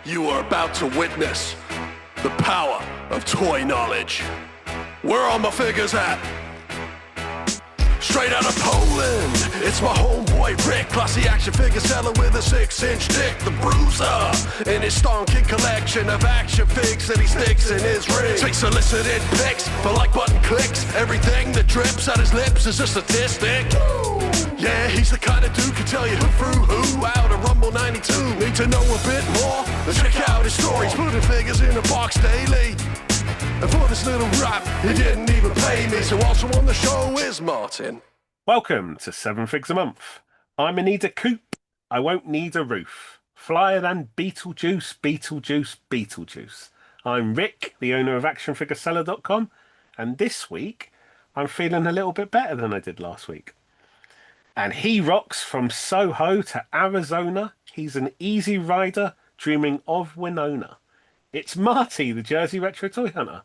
You are about to witness the power of toy knowledge. Where are my figures at? Straight out of Poland, it's my homeboy Rick, classy action figure seller with a 6-inch dick, the Bruiser, in his stonking collection of action figs that he sticks in his ring. Takes solicited pics for like button clicks, everything that drips out his lips is a statistic. Yeah, he's the kind of dude can tell you who threw who out of Rumble 92. Need to know a bit more? Then check out his stories, putting figures in a box daily. And for this little rap, he didn't even pay me. So also on the show is Martin. Welcome to 7 Figs a Month. I'm in need a coop. I won't need a roof. Flyer than Beetlejuice, Beetlejuice, Beetlejuice. I'm Rick, the owner of actionfigureseller.com. And this week, I'm feeling a little bit better than I did last week. And he rocks from Soho to Arizona. He's an easy rider dreaming of Winona. It's Marty, the Jersey Retro Toy Hunter.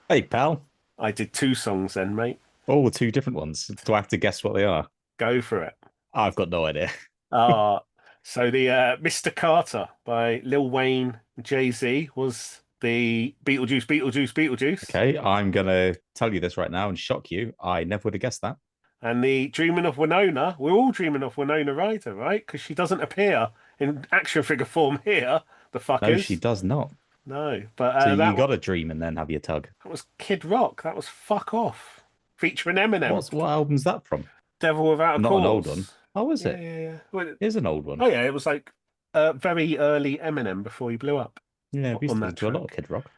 Hey, pal. I did 2 songs then, mate. Oh, 2 different ones. Do I have to guess what they are? Go for it. I've got no idea. So the Mr. Carter by Lil Wayne, Jay-Z was the Beetlejuice, Beetlejuice, Beetlejuice. Okay, I'm going to tell you this right now and shock you. I never would have guessed that. And the Dreaming of Winona, we're all dreaming of Winona Ryder, right? Because she doesn't appear in action figure form here, the fuckers. No, she does not. No, but so you got a dream and then have your tug. That was Kid Rock. That was Fuck Off, featuring Eminem. What album's that from? Devil Without a Not Cause. an old one. Oh, is it? Yeah. Well, it is an old one. Oh, yeah, it was like very early Eminem before he blew up. Yeah, we used to do a lot of Kid Rock.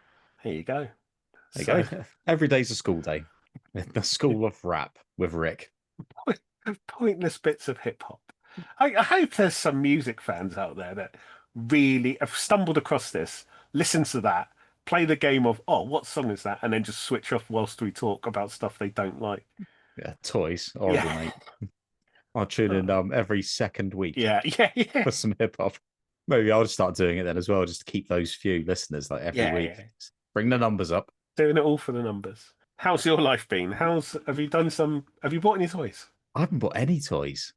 There you go. There you go. Every day's a school day. The school of rap with Rick. Pointless bits of hip hop. I hope there's some music fans out there that really have stumbled across this, listen to that, play the game of, oh, what song is that? And then just switch off whilst we talk about stuff they don't like. Yeah, toys. Horrible, mate. I'll tune in every second week. Yeah. For some hip hop. Maybe I'll just start doing it then as well, just to keep those few listeners like every week. Yeah. Bring the numbers up. Doing it all for the numbers. How's your life been? Have you bought any toys? I haven't bought any toys.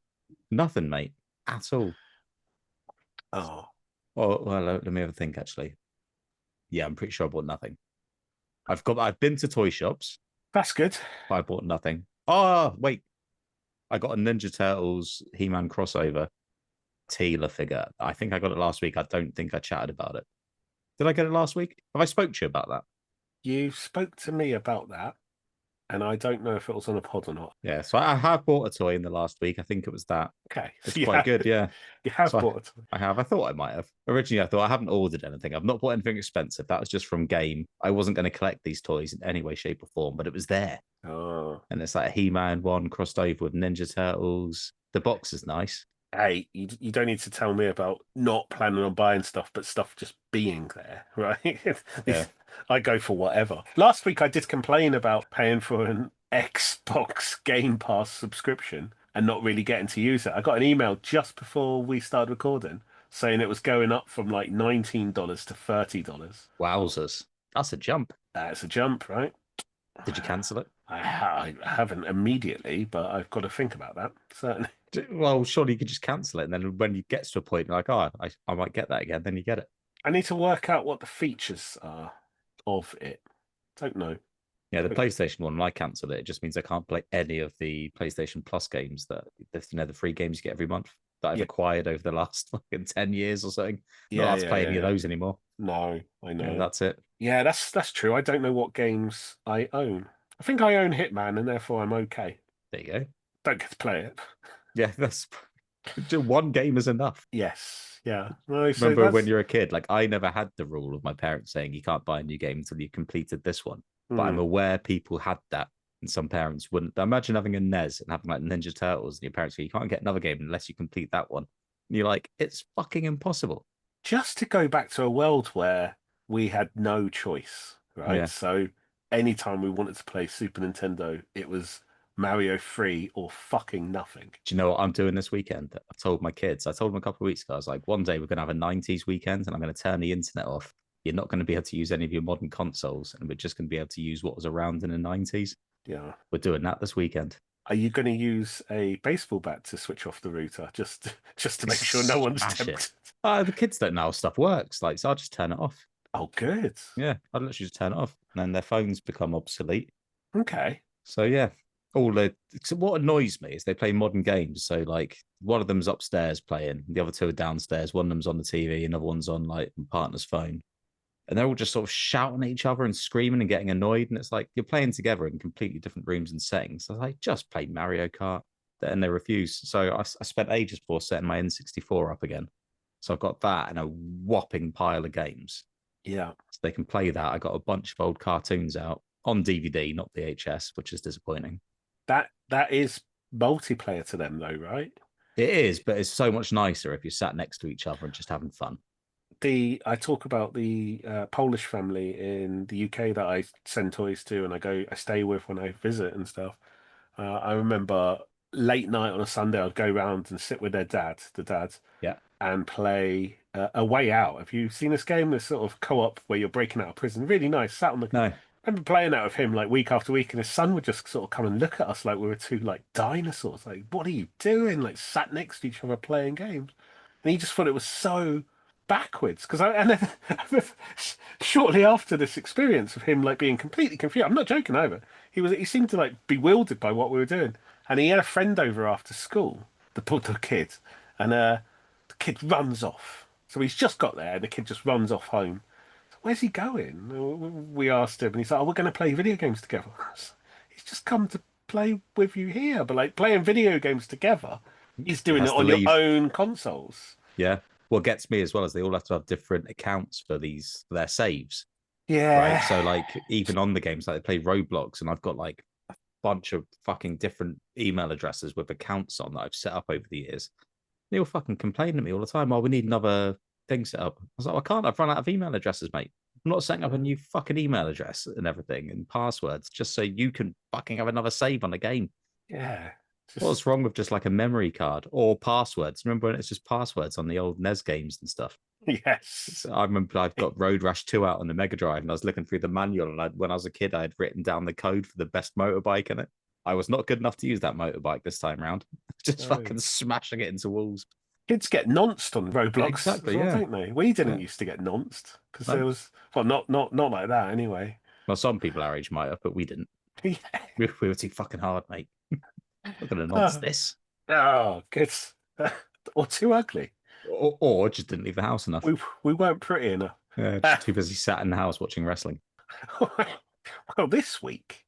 Nothing, mate. At all. Oh. Well, let me have a think, actually. Yeah, I'm pretty sure I bought nothing. I've been to toy shops. That's good. But I bought nothing. Oh, wait. I got a Ninja Turtles He-Man crossover Teela figure. I think I got it last week. I don't think I chatted about it. Did I get it last week? Have I spoke to you about that? You spoke to me about that, and I don't know if it was on a pod or not. Yeah, so I have bought a toy in the last week. I think it was that. Okay. It's quite good, yeah. You have bought a toy. I have. I thought I might have. Originally, I thought I haven't ordered anything. I've not bought anything expensive. That was just from game. I wasn't going to collect these toys in any way, shape, or form, but it was there. Oh. And it's like a He-Man one crossed over with Ninja Turtles. The box is nice. Hey, you don't need to tell me about not planning on buying stuff, but stuff just being there, right? Yeah. I go for whatever. Last week, I did complain about paying for an Xbox Game Pass subscription and not really getting to use it. I got an email just before we started recording saying it was going up from like $19 to $30. Wowzers. That's a jump. That's a jump, right? Did you cancel it? I haven't immediately, but I've got to think about that, certainly. Well, surely you could just cancel it. And then when you get to a point, you're like, oh, I might get that again. Then you get it. I need to work out what the features are of it. Don't know. Yeah, the PlayStation one, when I cancelled it, it just means I can't play any of the PlayStation Plus games the free games you get every month that I've acquired over the last 10 years or something. Yeah, not allowed to play any of those anymore. No, I know. Yeah, that's it. Yeah, that's true. I don't know what games I own. I think I own Hitman, and therefore I'm okay. There you go. Don't get to play it. Yeah, that's one game is enough. Yes, yeah. No, so remember when you're a kid, like I never had the rule of my parents saying you can't buy a new game until you've completed this one. But I'm aware people had that, and some parents wouldn't. Imagine having a NES and having like Ninja Turtles, and your parents say you can't get another game unless you complete that one. And you're like, it's fucking impossible. Just to go back to a world where we had no choice, right? Yeah. So anytime we wanted to play Super Nintendo, it was Mario 3 or fucking nothing. Do you know what I'm doing this weekend? I told my kids, I told them a couple of weeks ago, I was like, one day we're going to have a 90s weekend and I'm going to turn the internet off. You're not going to be able to use any of your modern consoles and we're just going to be able to use what was around in the 90s. Yeah. We're doing that this weekend. Are you going to use a baseball bat to switch off the router just to make sure no one's Smash tempted? it. The kids don't know how stuff works. Like, so I'll just turn it off. Oh, good. Yeah, I'd literally just turn it off, and then their phones become obsolete. Okay. So yeah, so what annoys me is they play modern games. So like one of them's upstairs playing, the other two are downstairs. One of them's on the TV, another one's on like partner's phone, and they're all just sort of shouting at each other and screaming and getting annoyed. And it's like you're playing together in completely different rooms and settings. So I was like, just play Mario Kart, and they refuse. So I spent ages before setting my N64 up again. So I've got that and a whopping pile of games. Yeah. So they can play that. I got a bunch of old cartoons out on DVD, not VHS, which is disappointing. That is multiplayer to them though, right? It is, but it's so much nicer if you're sat next to each other and just having fun. I talk about the Polish family in the UK that I send toys to and I stay with when I visit and stuff. I remember late night on a Sunday, I'd go round and sit with the dad, Yeah. and play A Way Out. Have you seen this game? This sort of co-op where you're breaking out of prison. Really nice. Sat on the. No. I remember playing that with him like week after week, and his son would just sort of come and look at us like we were two like dinosaurs. Like, what are you doing? Like, sat next to each other playing games, and he just thought it was so backwards. And then shortly after this experience of him like being completely confused, I'm not joking either. He seemed to like bewildered by what we were doing, and he had a friend over after school, the kid, and the kid runs off. So he's just got there, and the kid just runs off home. Where's he going? We asked him, and he's like, "Oh, we're going to play video games together." He's just come to play with you here, but like playing video games together, he's doing it on your own consoles. Yeah. What gets me as well is they all have to have different accounts for their saves. Yeah. Right. So like even on the games, like they play Roblox, and I've got like a bunch of fucking different email addresses with accounts on that I've set up over the years. They all fucking complain to me all the time. Oh, we need another thing set up. I was like, I can't. I've run out of email addresses, mate. I'm not setting up a new fucking email address and everything and passwords just so you can fucking have another save on a game. Yeah. What's wrong with just like a memory card or passwords? Remember when it's just passwords on the old NES games and stuff? Yes. So I remember I've got Road Rash 2 out on the Mega Drive, and I was looking through the manual, and when I was a kid, I had written down the code for the best motorbike in it. I was not good enough to use that motorbike this time around. Just fucking smashing it into walls. Kids get nonced on Roblox, exactly, well, don't they? We didn't used to get nonced because there was not like that anyway. Well, some people our age might have, but we didn't. Yeah. We were too fucking hard, mate. We're gonna nonce this. Oh, kids, or too ugly, or just didn't leave the house enough. We weren't pretty enough. Just too busy sat in the house watching wrestling. Well, this week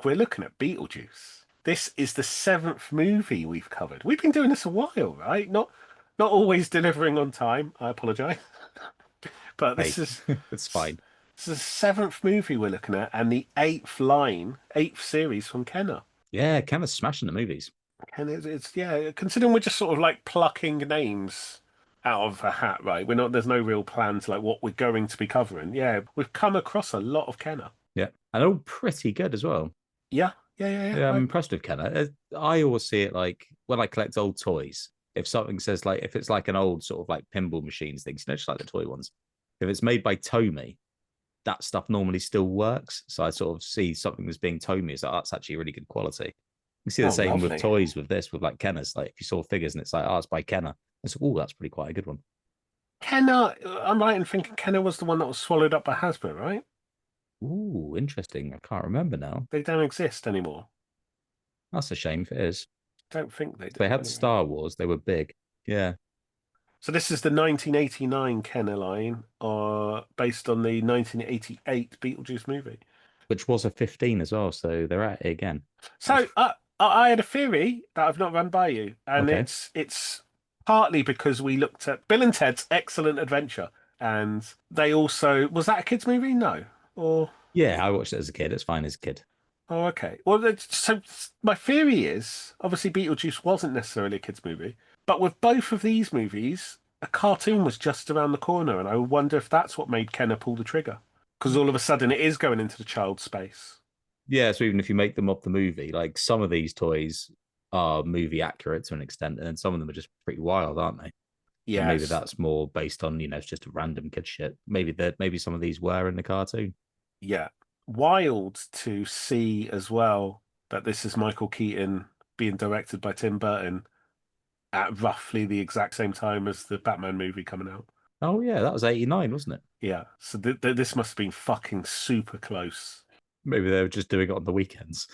we're looking at Beetlejuice. This is the 7th movie we've covered. We've been doing this a while, right? Not always delivering on time. I apologize. But this is it's fine. This is the 7th movie we're looking at, and the 8th series from Kenner. Yeah, Kenner's smashing the movies. And it's considering we're just sort of like plucking names out of a hat, right? There's no real plan to like what we're going to be covering. Yeah, we've come across a lot of Kenner. Yeah, and all pretty good as well. Yeah. I'm impressed with Kenner. I always see it like when I collect old toys. If something says like, if it's like an old sort of like pinball machines things, just like the toy ones. If it's made by Tomy, that stuff normally still works. So I sort of see something that's being Tomy, it's like, that's actually really good quality. You see the same lovely. with toys with this, with like Kenner's. Like if you saw figures and it's like, it's by Kenner. It's that's pretty quite a good one. Kenner, I'm right in thinking Kenner was the one that was swallowed up by Hasbro, right? Ooh, interesting. I can't remember now. They don't exist anymore. That's a shame if it is. Don't think they do. They had Star Wars. They were big. Yeah. So this is the 1989 Kenner line, based on the 1988 Beetlejuice movie. Which was a 15 as well, so they're at it again. So I had a theory that I've not run by you, and it's partly because we looked at Bill and Ted's Excellent Adventure, and they also... Was that a kid's movie? No. Or... Yeah, I watched it as a kid. It's fine as a kid. Oh, okay. Well, so my theory is, obviously Beetlejuice wasn't necessarily a kid's movie, but with both of these movies, a cartoon was just around the corner, and I wonder if that's what made Kenner pull the trigger. Because all of a sudden it is going into the child space. Yeah, so even if you make them up the movie, like some of these toys are movie accurate to an extent, and then some of them are just pretty wild, aren't they? Yeah, maybe that's more based on, it's just a random kid shit. Maybe some of these were in the cartoon. Yeah. Wild to see as well that this is Michael Keaton being directed by Tim Burton at roughly the exact same time as the Batman movie coming out. Oh yeah, that was 89, wasn't it? Yeah, so this must have been fucking super close. Maybe they were just doing it on the weekends.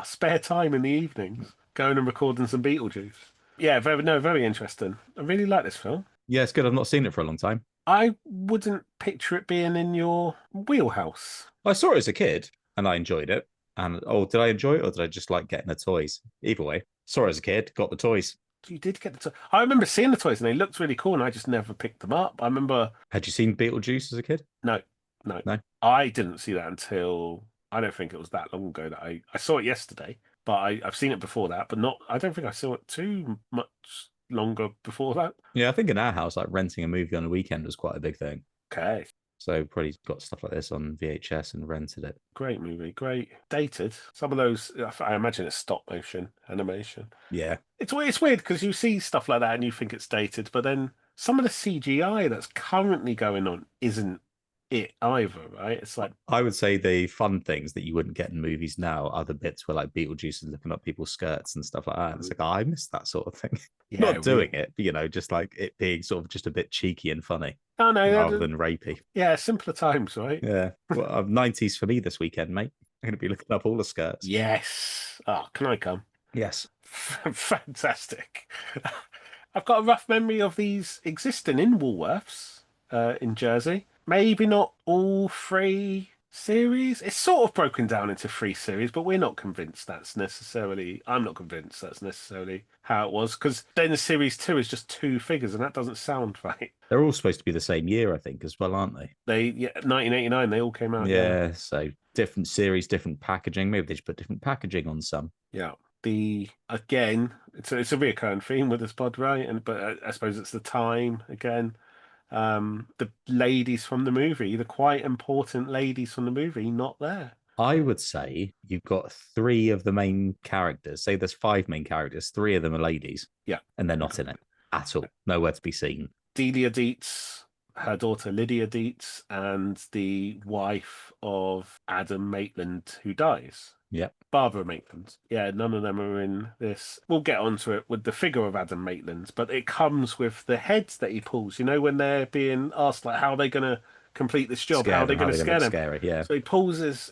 Spare time in the evenings, going and recording some Beetlejuice. Yeah, very interesting. I really like this film. Yeah, it's good. I've not seen it for a long time. I wouldn't picture it being in your wheelhouse. I saw it as a kid and I enjoyed it. And did I enjoy it or did I just like getting the toys? Either way, saw it as a kid, got the toys. You did get the toys. I remember seeing the toys and they looked really cool, and I just never picked them up. I remember. Had you seen Beetlejuice as a kid? No. No. I didn't see that until I don't think it was that long ago that I saw it yesterday, but I've seen it before that, but not. I don't think I saw it too much longer before that. Yeah, I think in our house, like renting a movie on a weekend was quite a big thing. Okay. So probably got stuff like this on VHS and rented it. Great movie, great. Dated. Some of those, I imagine it's stop motion animation. Yeah. It's weird because you see stuff like that and you think it's dated, but then some of the CGI that's currently going on isn't it either, right? It's like, I would say the fun things that you wouldn't get in movies now are the bits where like Beetlejuice is looking up people's skirts and stuff like that. And it's like, I miss that sort of thing. yeah, Not doing it, but just like it being sort of just a bit cheeky and funny oh no, rather than rapey. Yeah, simpler times, right? Yeah. Well, 90s for me this weekend, mate. I'm going to be looking up all the skirts. Yes. Oh, can I come? Yes. Fantastic. I've got a rough memory of these existing in Woolworths in Jersey. Maybe not all 3 series. It's sort of broken down into 3 series, but we're not convinced that's necessarily. I'm not convinced that's necessarily how it was, because then the series 2 is just 2 figures, and that doesn't sound right. They're all supposed to be the same year, I think, as well, aren't they? 1989, they all came out. Yeah, so different series, different packaging. Maybe they should put different packaging on some. Yeah. Again, it's a recurring theme with this pod, right? But I suppose it's the time again. The ladies from the movie, the quite important ladies from the movie, not there. I would say you've got 3 of the main characters. Say there's 5 main characters, 3 of them are ladies. Yeah. And they're not in it at all. Nowhere to be seen. Delia Dietz, her daughter Lydia Dietz, and the wife of Adam Maitland, who dies. Yeah. Barbara Maitland. Yeah, none of them are in this. We'll get onto it with the figure of Adam Maitland, but it comes with the heads that he pulls. You know, when they're being asked, like, how are they going to complete this job? How are they going to scare them? Scary, yeah. So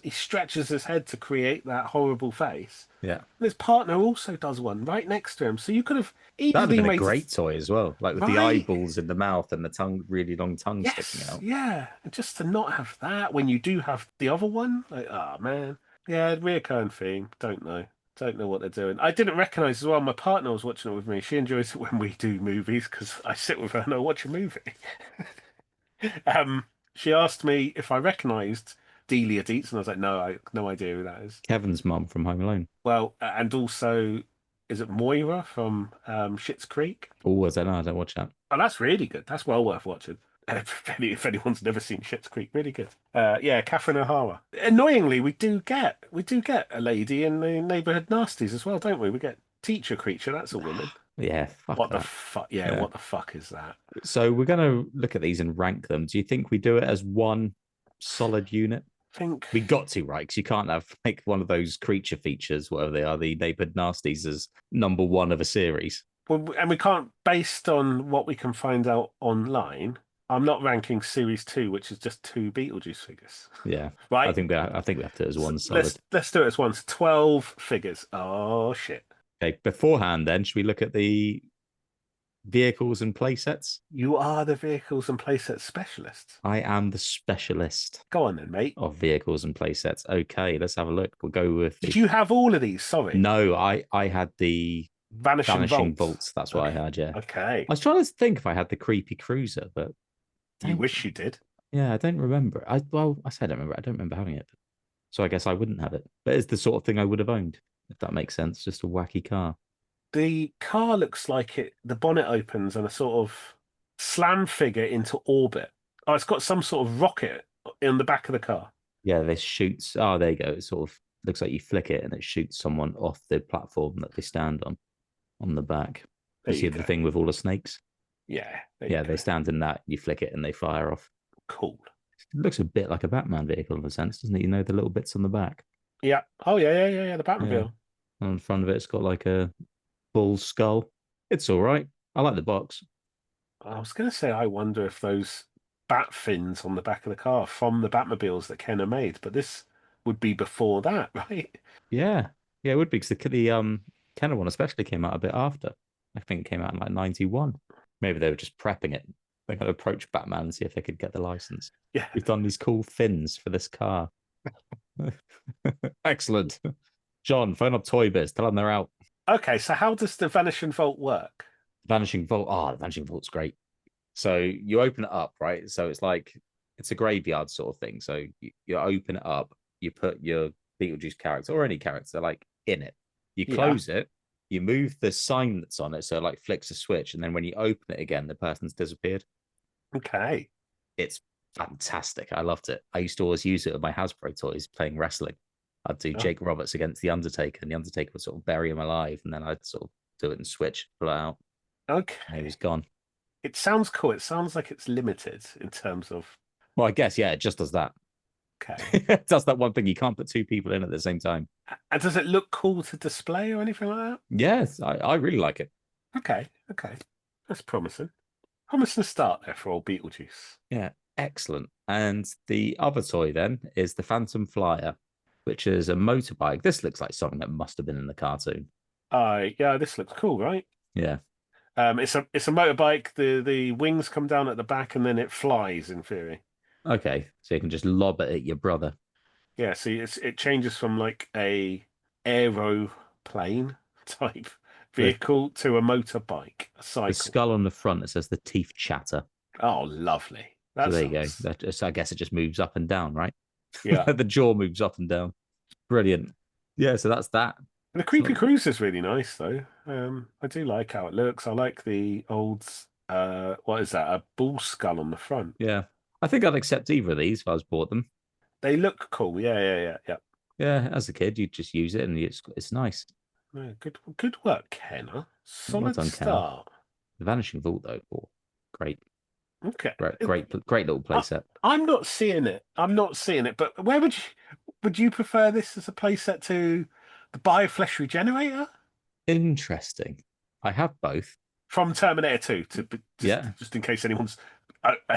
he stretches his head to create that horrible face. Yeah. And his partner also does one right next to him. So you could have easily That'd have been made a great toy as well, like with the eyeballs in the mouth and the tongue, really long tongue sticking out. Yeah, and just to not have that when you do have the other one, like, oh man. Yeah, reoccurring theme. Don't know what they're doing. I didn't recognise as well. My partner was watching it with me. She enjoys it when we do movies because I sit with her and I watch a movie. She asked me if I recognised Delia Dietz, and I was like, no, I have no idea who that is. Kevin's mum from Home Alone. Well, and also, is it Moira from Schitt's Creek? Oh, I don't know. I don't watch that. Oh, that's really good. That's well worth watching. If anyone's never seen Schitt's Creek, really good. Yeah, Catherine O'Hara. Annoyingly, we do get a lady in the Neighbourhood Nasties as well, don't we? We get Teacher Creature. That's a woman. Yeah, fuck what that. the fuck? Yeah, what the fuck is that? So we're going to look at these and rank them. Do you think we do it as one solid unit? I think we got to, right? Because you can't have like one of those creature features, whatever they are, the Neighbourhood Nasties, as number 1 of a series. Well, and we can't, based on what we can find out online. I'm not ranking Series 2, which is just 2 Beetlejuice figures. Yeah. Right? I think we have to do it as one solid. Let's do it as one. 12 figures. Oh, shit. Okay, beforehand then, should we look at the vehicles and playsets? You are the vehicles and playset specialist. I am the specialist. Go on then, mate. Of vehicles and playsets. Okay, let's have a look. We'll go with... Did you have all of these? Sorry. No, I had the... Vanishing Bolts. That's what I had, yeah. Okay. I was trying to think if I had the Creepy Cruiser, but... You wish you did. Yeah, I don't remember. I say I don't remember. I don't remember having it. So I guess I wouldn't have it. But it's the sort of thing I would have owned, if that makes sense. Just a wacky car. The car looks like the bonnet opens and a sort of slam figure into orbit. Oh, it's got some sort of rocket in the back of the car. Yeah, this shoots. Oh, there you go. It sort of looks like you flick it and it shoots someone off the platform that they stand on the back. You see the thing with all the snakes? Yeah. They stand in that. You flick it and they fire off. Cool. It looks a bit like a Batman vehicle in a sense, doesn't it? You know, the little bits on the back. Yeah. Oh yeah. The Yeah. Batmobile. On the front of it, it's got like a bull skull. It's all right. I like the box. I was going to say, I wonder if those bat fins on the back of the car are from the Batmobiles that Kenner made, but this would be before that, right? Yeah. Yeah, it would be because the Kenner one especially came out a bit after. I think it came out in like 91. Maybe they were just prepping it. They could approach Batman and see if they could get the license. Yeah. We've done these cool fins for this car. Excellent. John, phone up Toy Biz. Tell them they're out. Okay, so how does the Vanishing Vault work? Vanishing Vault. Oh, the Vanishing Vault's great. So you open it up, right? So it's like it's a graveyard sort of thing. So you open it up, you put your Beetlejuice character or any character like in it. You Yeah. close it, you move the sign that's on it, so it like flicks a switch, and then when you open it again, the person's disappeared. Okay. It's fantastic. I loved it. I used to always use it with my Hasbro toys playing wrestling. I'd do Jake Roberts against the Undertaker, and the Undertaker would sort of bury him alive, and then I'd sort of do it and switch, pull it out, Okay. and he was gone. It sounds cool. It sounds like it's limited in terms of. Well, I guess, yeah, it just does that. Okay. It does that one thing. You can't put two people in at the same time. And does it look cool to display or anything like that? Yes, I really like it. Okay. That's promising. Promising start there for old Beetlejuice. Yeah, excellent. And the other toy then is the Phantom Flyer, which is a motorbike. This looks like something that must have been in the cartoon. Yeah, this looks cool, right? Yeah. It's a motorbike. The wings come down at the back and then it flies in theory. Okay, so you can just lob it at your brother. Yeah, see, it changes from like a aeroplane type vehicle to a motorbike, a The cycle. skull on the front, it says the teeth chatter. Oh, lovely. So there you go. So I guess it just moves up and down, right? Yeah. The jaw moves up and down. Brilliant. Yeah, so that's that. The Creepy Cruise is really nice though. I do like how it looks. I like the old what is that? A bull skull on the front. Yeah. I think I'd accept either of these if I was bought them. They look cool. Yeah. Yeah, as a kid, you just use it and it's nice. Yeah, good work, Kenner. Solid done, Kenner. start. The Vanishing Vault, though, great. Okay. Great little playset. I'm not seeing it. But where would you prefer this as a playset to the Bioflesh Regenerator? Interesting. I have both. From Terminator 2 just in case anyone's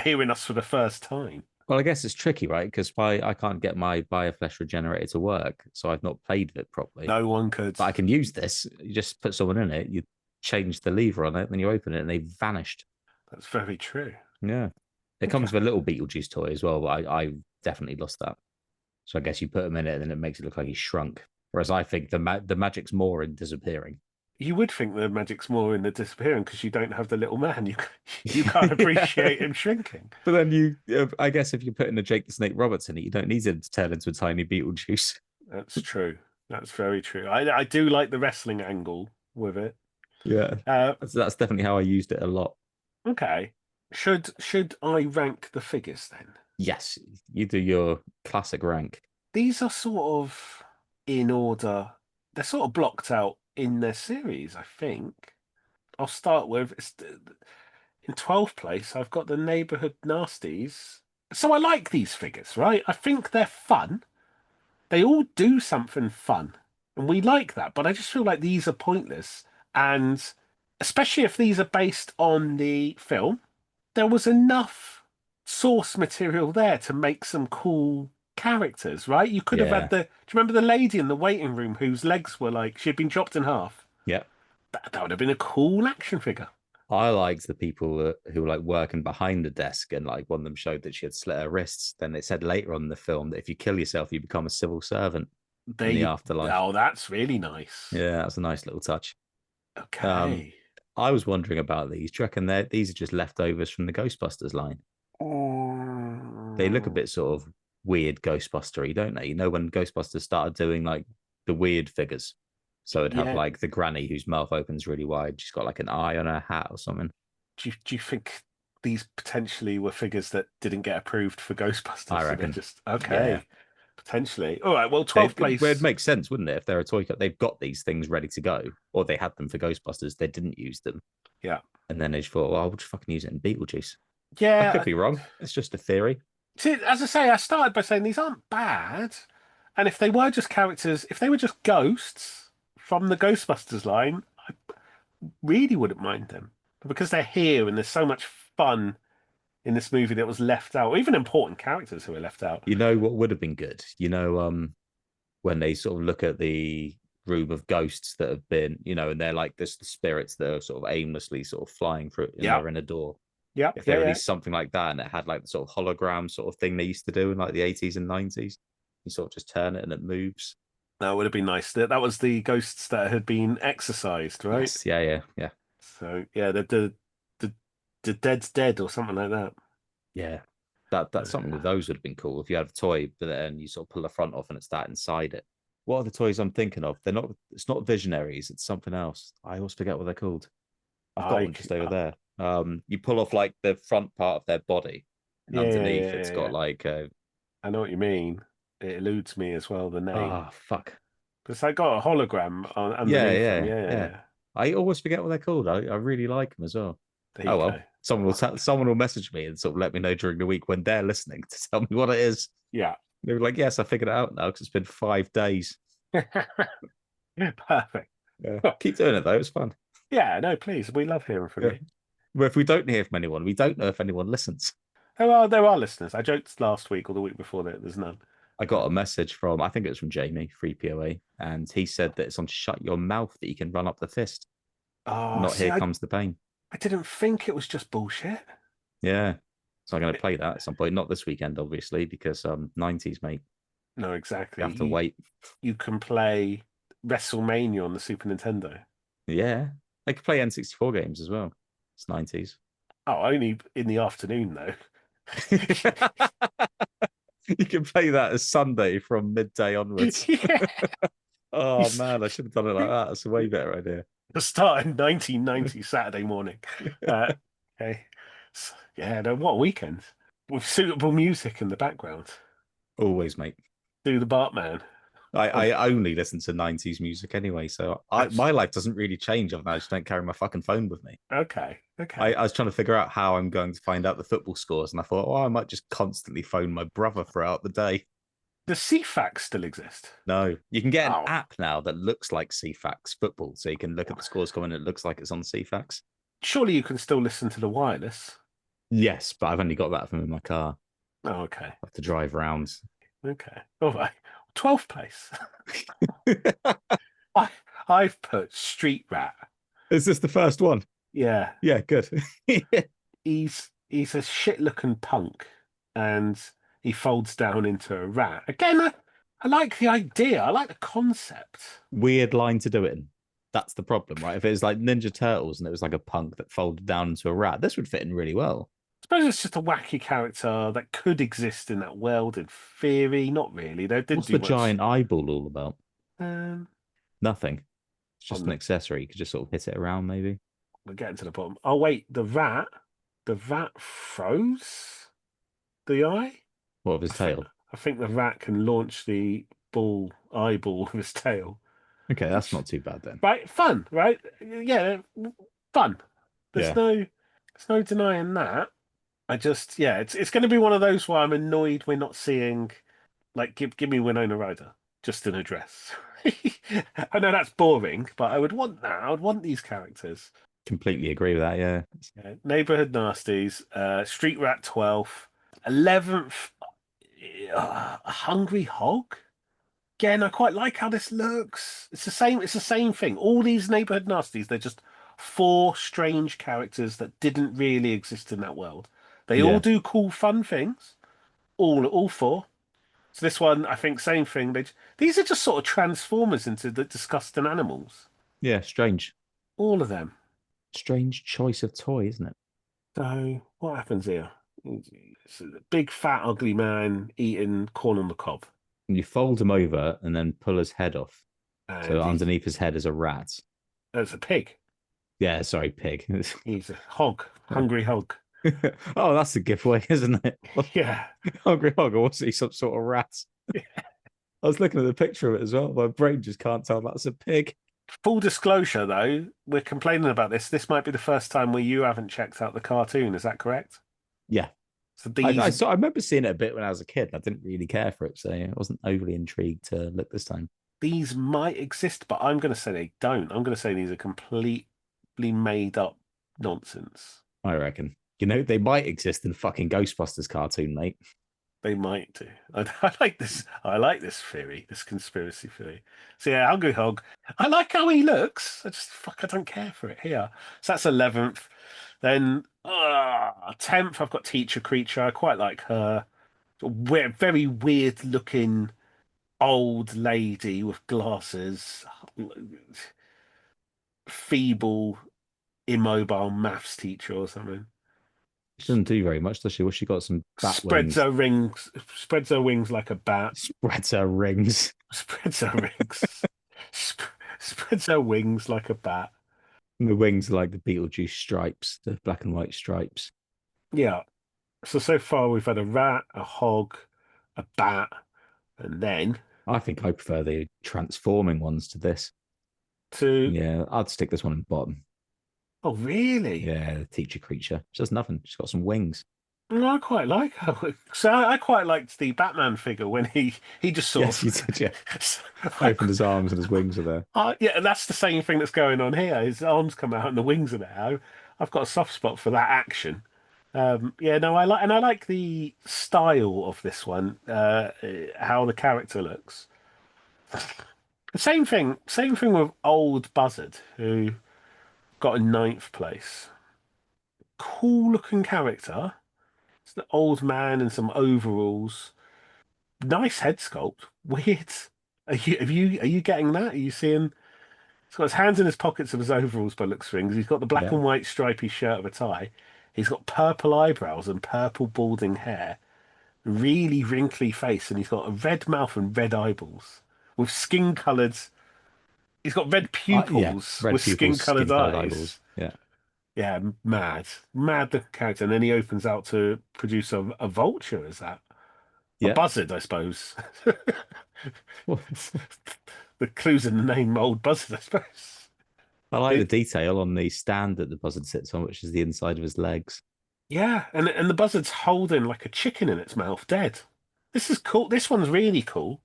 hearing us for the first time. Well, I guess it's tricky, right? Because I can't get my Bioflesh Regenerator to work, so I've not played with it properly. No one could. But I can use this. You just put someone in it, you change the lever on it, then you open it, and they've vanished. That's very true. Yeah. It comes with a little Beetlejuice toy as well, but I definitely lost that. So I guess you put him in it, and then it makes it look like he's shrunk. Whereas I think the magic's more in disappearing. You would think the magic's more in the disappearing because you don't have the little man. You can't appreciate him shrinking. But then I guess if you're putting a Jake the Snake Roberts in it, you don't need him to turn into a tiny Beetlejuice. That's true. That's very true. I do like the wrestling angle with it. Yeah. So that's definitely how I used it a lot. Okay. Should I rank the figures then? Yes, you do your classic rank. These are sort of in order. They're sort of blocked out in their series, I think. I'll start with in 12th place. I've got the Neighborhood Nasties. So I like these figures, right? I think they're fun. They all do something fun, and we like that. But I just feel like these are pointless, and especially if these are based on the film, there was enough source material there to make some cool characters, right? You could have had do you remember the lady in the waiting room whose legs were like she'd been chopped in half? Yeah. That would have been a cool action figure. I liked the people who were like working behind the desk, and like one of them showed that she had slit her wrists. Then it said later on in the film that if you kill yourself, you become a civil servant in the afterlife. Oh, that's really nice. Yeah, that's a nice little touch. Okay. I was wondering about these. Do you reckon these are just leftovers from the Ghostbusters line? They look a bit sort of weird Ghostbustery, don't they? You know, when Ghostbusters started doing like the weird figures. So it'd have like the granny whose mouth opens really wide. She's got like an eye on her hat or something. Do you think these potentially were figures that didn't get approved for Ghostbusters? I reckon. Yeah. Potentially. All right. Well, 12th place. Well, it'd make sense, wouldn't it? If they're a toy cut, they've got these things ready to go, or they had them for Ghostbusters. They didn't use them. Yeah. And then they just thought, well, I'll just fucking use it in Beetlejuice. Yeah. I could be wrong. It's just a theory. See, as I say, I started by saying these aren't bad. And if they were just characters, if they were just ghosts from the Ghostbusters line, I really wouldn't mind them. But because they're here and there's so much fun in this movie that was left out, or even important characters who were left out. You know what would have been good? When they sort of look at the room of ghosts that have been, and they're like this the spirits that are sort of aimlessly sort of flying through and they're in a door. Yeah. If they released something like that and it had like the sort of hologram sort of thing they used to do in like the 80s and 90s, you sort of just turn it and it moves. That would have been nice. That was the ghosts that had been exorcised, right? Yes, yeah. So yeah, the dead's dead or something like that. Yeah. That's something with those would have been cool if you had a toy, but then you sort of pull the front off and it's that inside it. What are the toys I'm thinking of? It's not Visionaries, it's something else. I always forget what they're called. I've got one just over there. You pull off like the front part of their body, and underneath it's got like I know what you mean. It eludes me as well, the name. Ah, fuck. Because I got a hologram underneath them. Yeah. I always forget what they're called. I really like them as well. Oh well, someone will message me and sort of let me know during the week when they're listening to tell me what it is. Yeah. They were like, yes, I figured it out now because it's been 5 days. Perfect. Yeah. Keep doing it though. It's fun. Yeah, no, please. We love hearing from you. But if we don't hear from anyone, we don't know if anyone listens. There are listeners. I joked last week or the week before that there's none. I got a message from, I think it was from Jamie, 3POA, and he said that it's on Shut Your Mouth that you can run up the fist. Here Comes the Pain. I didn't think it was just bullshit. Yeah. So I'm going to play that at some point. Not this weekend, obviously, because 90s, mate. No, exactly. You have to wait. You can play WrestleMania on the Super Nintendo. Yeah. They could play N64 games as well. It's 90s. Oh, only in the afternoon, though. You can play that as Sunday from midday onwards. Yeah. Oh, man, I should have done it like that. That's a way better idea. The start in 1990 Saturday morning. Okay. So, yeah, no, what a weekend. With suitable music in the background. Always, mate. Do the Bartman. I only listen to 90s music anyway, so my life doesn't really change. I just don't carry my fucking phone with me. Okay. I was trying to figure out how I'm going to find out the football scores, and I thought, I might just constantly phone my brother throughout the day. Does CFAX still exist? No. You can get an app now that looks like CFAX football, so you can look at the scores coming and it looks like it's on CFAX. Surely you can still listen to the wireless. Yes, but I've only got that from in my car. Oh, okay. I have to drive around. Okay. All right. 12th place. I've put Street Rat. Is this the first one? Yeah. Yeah, good. He's a shit-looking punk, and he folds down into a rat. Again, I like the idea. I like the concept. Weird line to do it in. That's the problem, right? If it was like Ninja Turtles and it was like a punk that folded down into a rat, this would fit in really well. I suppose it's just a wacky character that could exist in that world in theory. Not really. They didn't What's do the much. giant eyeball all about? Nothing. It's just On an the- accessory. You could just sort of hit it around, maybe. We're getting to the bottom. Oh wait, the rat froze the eye. What of his tail? I think the rat can launch the eyeball with his tail. Okay, that's not too bad then. Right, fun, right? Yeah, fun. There's no denying that. It's going to be one of those where I'm annoyed we're not seeing, like, give me Winona Ryder just in a dress. I know that's boring, but I would want that. I would want these characters. Completely agree with that, yeah. Neighborhood Nasties, Street Rat 12th, 11th, Hungry Hog. Again, I quite like how this looks. It's the same thing. All these Neighborhood Nasties, they're just 4 strange characters that didn't really exist in that world. They all do cool, fun things. All 4. So this one, I think, same thing. These are just sort of transformers into the disgusting animals. Yeah, strange. All of them. Strange choice of toy, isn't it? So what happens here? It's a big, fat, ugly man eating corn on the cob. And you fold him over and then pull his head off. And So underneath his head is a rat. It's a pig. Yeah, sorry, pig. He's a hog. Hungry hog. Oh, that's a giveaway, isn't it? Yeah. Hungry hog, or was he some sort of rat? Yeah. I was looking at the picture of it as well. My brain just can't tell that's a pig. Full disclosure, though, we're complaining about this. This might be the first time where you haven't checked out the cartoon. Is that correct? Yeah. So I remember seeing it a bit when I was a kid. I didn't really care for it, so I wasn't overly intrigued to look this time. these might exist, but I'm going to say they don't. I'm going to say these are completely made up nonsense. I reckon. You know, they might exist in fucking Ghostbusters cartoon, mate. They might do. I like this. I like this theory, this conspiracy theory. So yeah, Hungry Hog. I like how he looks. I don't care for it here. So that's 11th. Then 10th, I've got Teacher Creature. I quite like her. Very weird looking old lady with glasses, feeble, immobile maths teacher or something. She doesn't do very much, does she? Well, she got some bat Spreads wings. her rings, spreads her wings like a bat. Spreads her rings. Spreads her rings. Spreads her wings like a bat. And the wings are like the Beetlejuice stripes, the black and white stripes. Yeah. So far we've had a rat, a hog, a bat, and then I think I prefer the transforming ones to this. to Yeah, I'd stick this one in the bottom. oh really? Yeah, the teacher creature. She does nothing. She's got some wings. No, I quite like her. So I quite liked the Batman figure when he just sort Yes, of you did, yeah. Opened his arms and his wings are there. yeah, that's the same thing that's going on here. His arms come out and the wings are there. I've got a soft spot for that action. Yeah, no, I like the style of this one. How the character looks. Same thing with old Buzzard, who got in ninth place. Cool looking character. It's an old man in some overalls. Nice head sculpt. Weird. Are you getting that? Are you seeing? He's got his hands in his pockets of his overalls by looks of things. He's got the black Yeah. and white stripy shirt with a tie. He's got purple eyebrows and purple balding hair. Really wrinkly face, and he's got a red mouth and red eyeballs with skin coloured. He's got red Yeah. pupils Red with skin pupils, coloured skin-colored eyes. eyeballs. Yeah. Yeah, mad the character. And then he opens out to produce a vulture. Is that a Yeah. buzzard? I suppose. Well, The clues in the name, old buzzard. I suppose. I like the It, detail on the stand that the buzzard sits on, which is the inside of his legs. yeah, and the buzzard's holding like a chicken in its mouth, dead. This is cool. This one's really cool.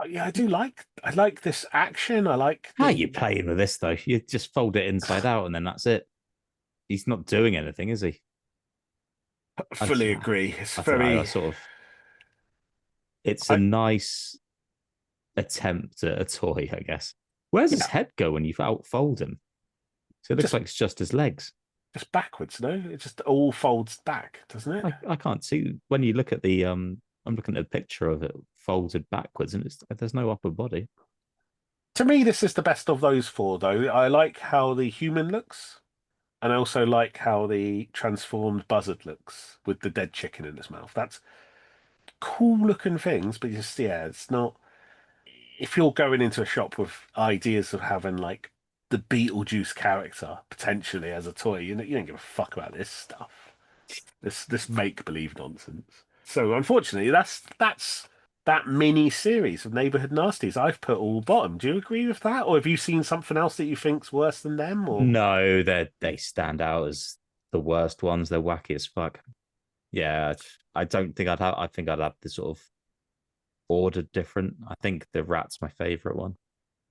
Yeah, I like this action. I like How are you the playing with this though? You just fold it inside out and then that's it. He's not doing anything, is he? I, fully agree. It's I don't know. I very. sort of. It's a I nice attempt at a toy, I guess. Where's his yeah, head go when you fold him? So it looks just like it's just his legs. just backwards. No, it just all folds back, doesn't it? I can't see when you look at the I'm looking at a picture of it folded backwards and there's no upper body. To me, this is the best of those four, though. I like how the human looks, and I also like how the transformed buzzard looks with the dead chicken in its mouth. That's cool looking things, but just yeah, it's not. If you're going into a shop with ideas of having like the Beetlejuice character potentially as a toy, you don't give a fuck about this stuff. This make believe nonsense. So unfortunately, that's that mini series of Neighborhood Nasties. I've put all bottom. Do you agree with that, or have you seen something else that you think's worse than them? Or No, they stand out as the worst ones. They're wacky as fuck. Yeah, I don't think I'd have. I think I'd have the sort of ordered different. I think the rat's my favorite one.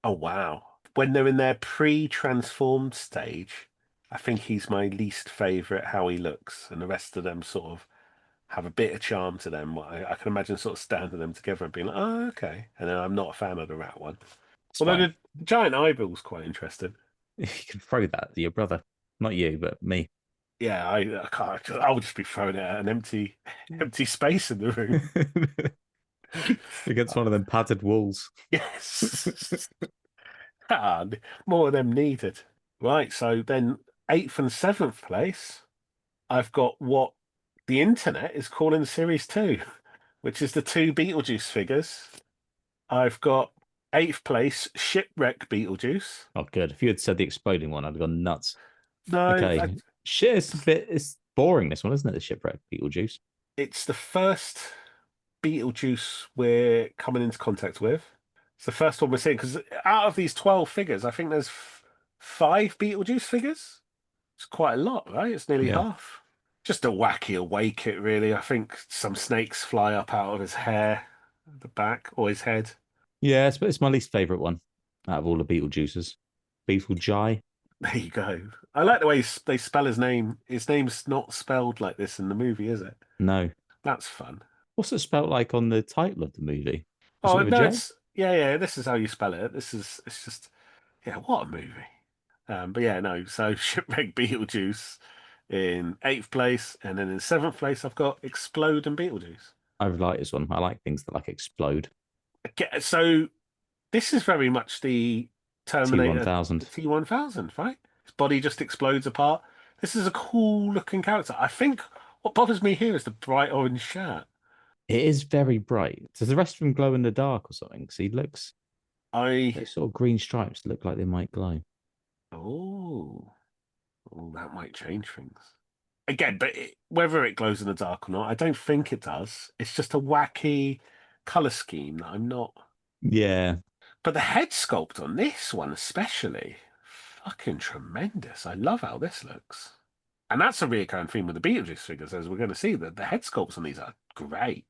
oh wow, when they're in their pre-transformed stage, I think he's my least favorite. How he looks, and the rest of them sort of have a bit of charm to them. I can imagine sort of standing them together and being like, oh, okay. And then I'm not a fan of the rat one. It's Although fine. the giant eyeball's quite interesting. You can throw that to your brother, not you, but me. Yeah, I can't. I'll just be throwing it at an empty space in the room. Against one of them padded walls. Yes. Ah, more of them needed. Right, so then eighth and seventh place, I've got what the internet is calling Series 2, which is the two Beetlejuice figures. I've got eighth place, Shipwreck Beetlejuice. Oh, good. If you had said the exploding one, I'd have gone nuts. No, Okay. Shit, it's boring, this one, isn't it? The Shipwreck Beetlejuice. it's the first Beetlejuice we're coming into contact with. It's the first one we're seeing because out of these 12 figures, I think there's five Beetlejuice figures. It's quite a lot, right? It's nearly Yeah. half. Just a wacky away kit, really. I think some snakes fly up out of his hair at the back or his head. Yeah, it's my least favorite one out of all the Beetlejuices. Beetlejuice. There you go. I like the way they spell his name. His name's not spelled like this in the movie, is it? No. That's fun. What's it spelled like on the title of the movie? Is it Oh with a no, J? it's yeah. This is how you spell it. It's just yeah. What a movie. But yeah, no. So Shipwreck Beetlejuice in eighth place, and then in seventh place I've got Explode and Beetlejuice. I really like this one. I like things that like explode. So this is very much the Terminator T1000. T1000, right? His body just explodes apart. This is a cool looking character. I think what bothers me here is the bright orange shirt. It is very bright. Does the rest of him glow in the dark or something? Because he looks, I those sort of green stripes look like they might glow. oh, that might change things. Again, but whether it glows in the dark or not, I don't think it does. It's just a wacky color scheme that I'm not. Yeah. But the head sculpt on this one, especially, fucking tremendous. I love how this looks. And that's a recurring theme with the Beetlejuice figures, as we're going to see, that the head sculpts on these are great.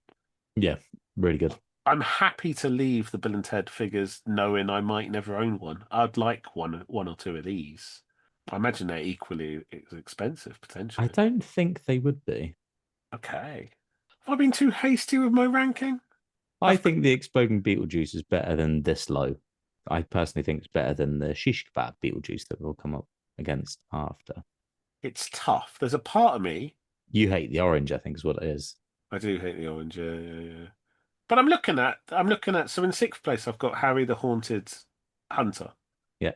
Yeah. Really good. I'm happy to leave the Bill and Ted figures knowing I might never own one. I'd like one or two of these. I imagine they're equally expensive, I potentially. don't think they would be. Okay. Have I been too hasty with my ranking? I think the Exploding Beetlejuice is better than this low. I personally think it's better than the Shish Kebab Beetlejuice that we'll come up against after. It's tough. There's a part of me. You hate the orange, I think is what it is. I do hate the orange, yeah. But I'm looking at, so in sixth place, I've got Harry the Haunted Hunter. Yeah.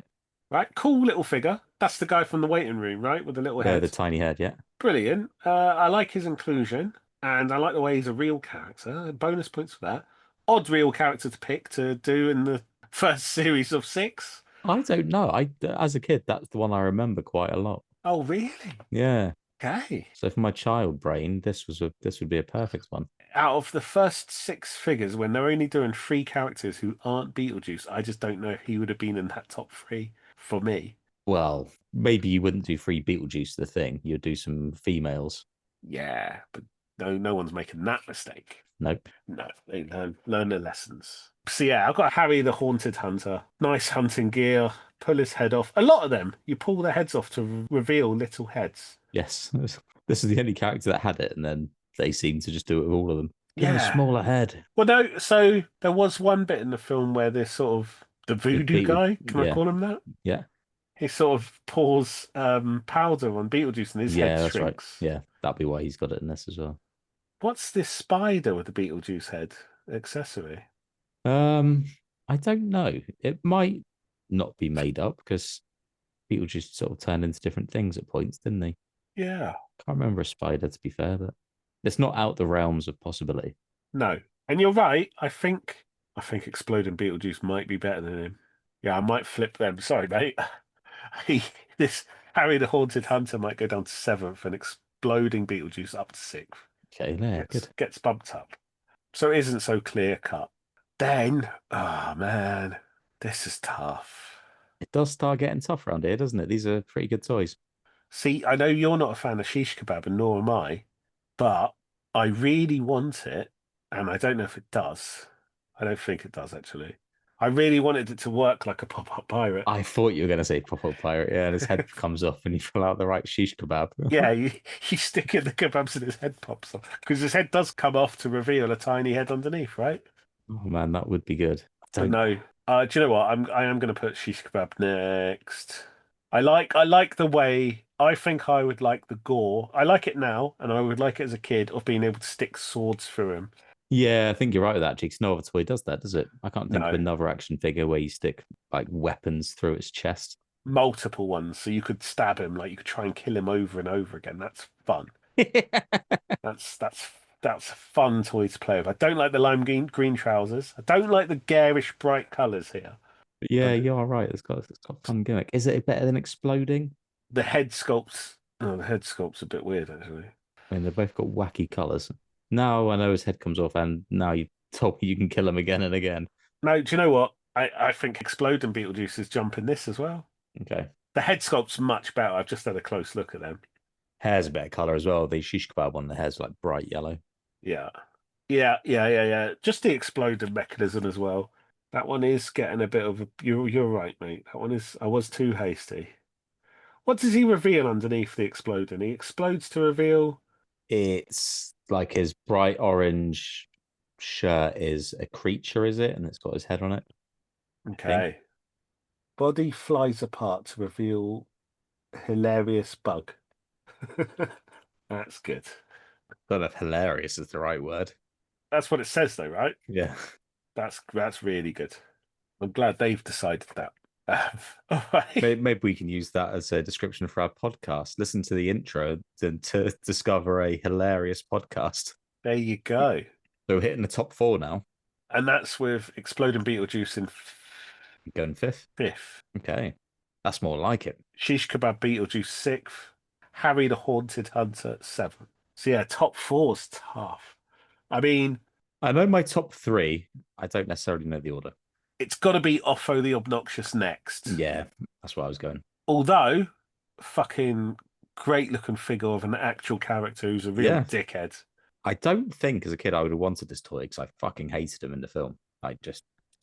Right? Cool little figure. That's the guy from the waiting room, right? With the little Yeah, head. the tiny head, yeah. Brilliant. I like his inclusion, and I like the way he's a real character. Bonus points for that. Odd real character to pick to do in the first series of six. I don't know. As a kid, that's the one I remember quite a lot. Oh, really? Yeah. Okay. So for my child brain, this would be a perfect one. Out of the first six figures, when they're only doing three characters who aren't Beetlejuice, I just don't know if he would have been in that top three for me. Well, maybe you wouldn't do free Beetlejuice the thing. You'd do some females. Yeah, but no one's making that mistake. Nope. No, they learn their lessons. So yeah, I've got Harry the Haunted Hunter. Nice hunting gear. Pull his head off. A lot of them, you pull their heads off to reveal little heads. Yes. This is the only character that had it, and then they seem to just do it with all of them. Give him a Yeah. smaller head. Well, no. So there was one bit in the film where this sort of the voodoo guy. Can I yeah. call him that? Yeah. He sort of pours powder on Beetlejuice and his head That's shrinks. right. Yeah, that'd be why he's got it in this as well. What's this spider with the Beetlejuice head accessory? I don't know. It might not be made up because Beetlejuice sort of turned into different things at points, didn't he? Yeah. Can't remember a spider to be fair, but it's not out the realms of possibility. No. And you're right. I think Exploding Beetlejuice might be better than him. Yeah, I might flip them. Sorry, mate. This Harry the Haunted Hunter might go down to seventh and Exploding Beetlejuice up to sixth. Okay, yeah, good. Gets bumped up. So it isn't so clear cut. Then, oh man, this is tough. It does start getting tough around here, doesn't it? These are pretty good toys. See, I know you're not a fan of Shish Kebab, and nor am I, but I really want it, and I don't know if it does. I don't think it does, actually. I really wanted it to work like a pop-up pirate. I thought you were going to say pop-up pirate, yeah, and his head comes off and you pull out the right shish kebab. Yeah, you stick in the kebabs and his head pops off. Because his head does come off to reveal a tiny head underneath, right? Oh man, that would be good. But no. Do you know what? I am going to put shish kebab next. I like the way. I think I would like the gore. I like it now, and I would like it as a kid of being able to stick swords through him. Yeah, I think you're right with that, Cheeks. No other toy does that, does it? I can't think of No. another action figure where you stick like weapons through its chest. Multiple ones, so you could stab him, like you could try and kill him over and over again. That's fun. That's a fun toy to play with. I don't like the lime green trousers. I don't like the garish bright colours here. Yeah, you are right. It's got fun gimmick. Is it better than exploding? The head sculpt's a bit weird, actually. I mean, they've both got wacky colours. Now I know his head comes off, and now you told me you can kill him again and again. No, do you know what? I think Exploding Beetlejuice is jumping this as well. Okay. The head sculpt's much better. I've just had a close look at them. Hair's a better color as well. The shish kebab one, the hair's like bright yellow. Yeah. Yeah. Just the exploding mechanism as well. That one is getting a bit of a. You're right, mate. That one is. I was too hasty. What does he reveal underneath the exploding? He explodes to reveal. It's like his bright orange shirt is a creature, is it? And it's got his head on it. I think. Okay. Body flies apart to reveal hilarious bug. That's good. I don't know if hilarious is the right word. That's what it says, though, right? Yeah. That's really good. I'm glad they've decided that. All right. Maybe we can use that as a description for our podcast. Listen to the intro to discover a hilarious podcast. There you go. So we're hitting the top 4 now. And that's with Exploding Beetlejuice in Going 5th. 5th. Okay. That's more like it. Shish Kebab Beetlejuice 6th. Harry the Haunted Hunter 7th. So yeah, top 4's tough. I mean, I know my top 3. I don't necessarily know the order. it's got to be Otho the Obnoxious next. Yeah, that's where I was going. Although, fucking great looking figure of an actual character who's a real dickhead. I don't think as a kid I would have wanted this toy because I fucking hated him in the film.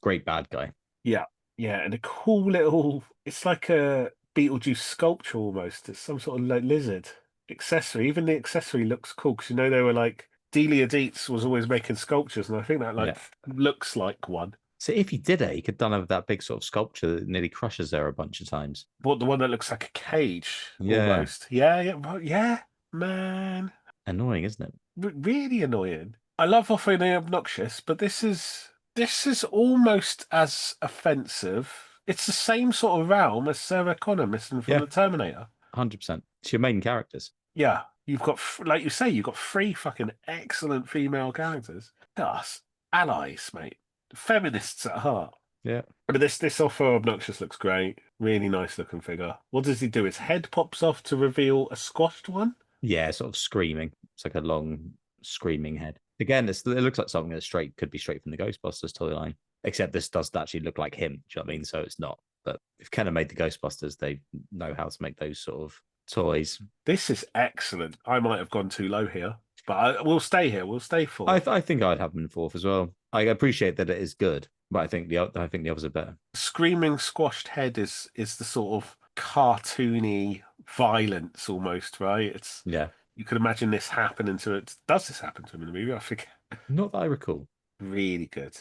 Great bad guy. Yeah, and a cool little. It's like a Beetlejuice sculpture almost. It's some sort of like lizard accessory. Even the accessory looks cool because they were like Delia Dietz was always making sculptures, and I think that looks like one. So if he did it, he could done have that big sort of sculpture that nearly crushes her a bunch of times. What, the one that looks like a cage almost? Yeah, man. Annoying, isn't it? Really annoying. I love Otho the Obnoxious, but this is almost as offensive. It's the same sort of realm as Sarah Connor missing from the Terminator. 100%. It's your main characters. Yeah, you've got, like you say, you've got 3 fucking excellent female characters. Us allies, mate. Feminists at heart. Yeah. But this Otho Obnoxious looks great. Really nice looking figure. What does he do? His head pops off to reveal a squashed one? Yeah, sort of screaming. It's like a long screaming head. Again, it looks like something that could be straight from the Ghostbusters toy line. Except this does actually look like him. Do you know what I mean? So it's not. But if Kenner made the Ghostbusters, they know how to make those sort of toys. This is excellent. I might have gone too low here, but we'll stay here. We'll stay 4th. I think I'd have them in 4th as well. I appreciate that it is good, but I think the others are better. Screaming squashed head is the sort of cartoony violence almost, right? You could imagine this happening to it. Does this happen to him in the movie? I think not that I recall. Really good.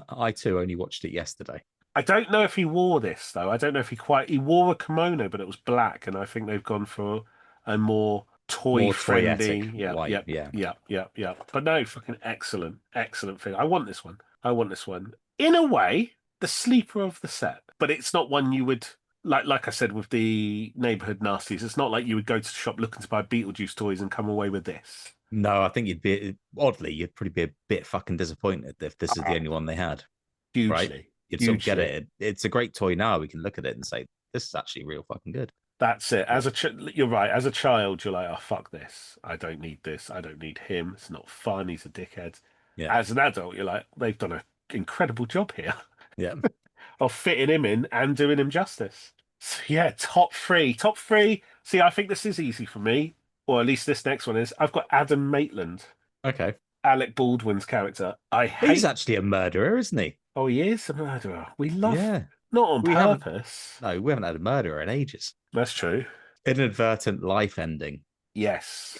I too only watched it yesterday. I don't know if he wore this though. I don't know if he wore a kimono, but it was black, and I think they've gone for a more toy-friendly. Yeah. But no, fucking excellent thing. I want this one. In a way, the sleeper of the set, but it's not one you would like I said with the neighborhood nasties. It's not like you would go to the shop looking to buy Beetlejuice toys and come away with this. No, I think you'd probably be a bit fucking disappointed if this is the only one they had. Hugely. Right? You'd sort of get it. It's a great toy now. We can look at it and say, this is actually real fucking good. That's it. You're right. As a child, you're like, oh, fuck this. I don't need this. I don't need him. It's not fun. He's a dickhead. Yeah. As an adult, you're like, they've done an incredible job here. Yeah. Of fitting him in and doing him justice. So, yeah, top 3. See, I think this is easy for me, or at least this next one is. I've got Adam Maitland. Okay. Alec Baldwin's character. He's actually a murderer, isn't he? Oh, he is a murderer. We love not on purpose. No, we haven't had a murderer in ages. That's true. Inadvertent life ending. Yes.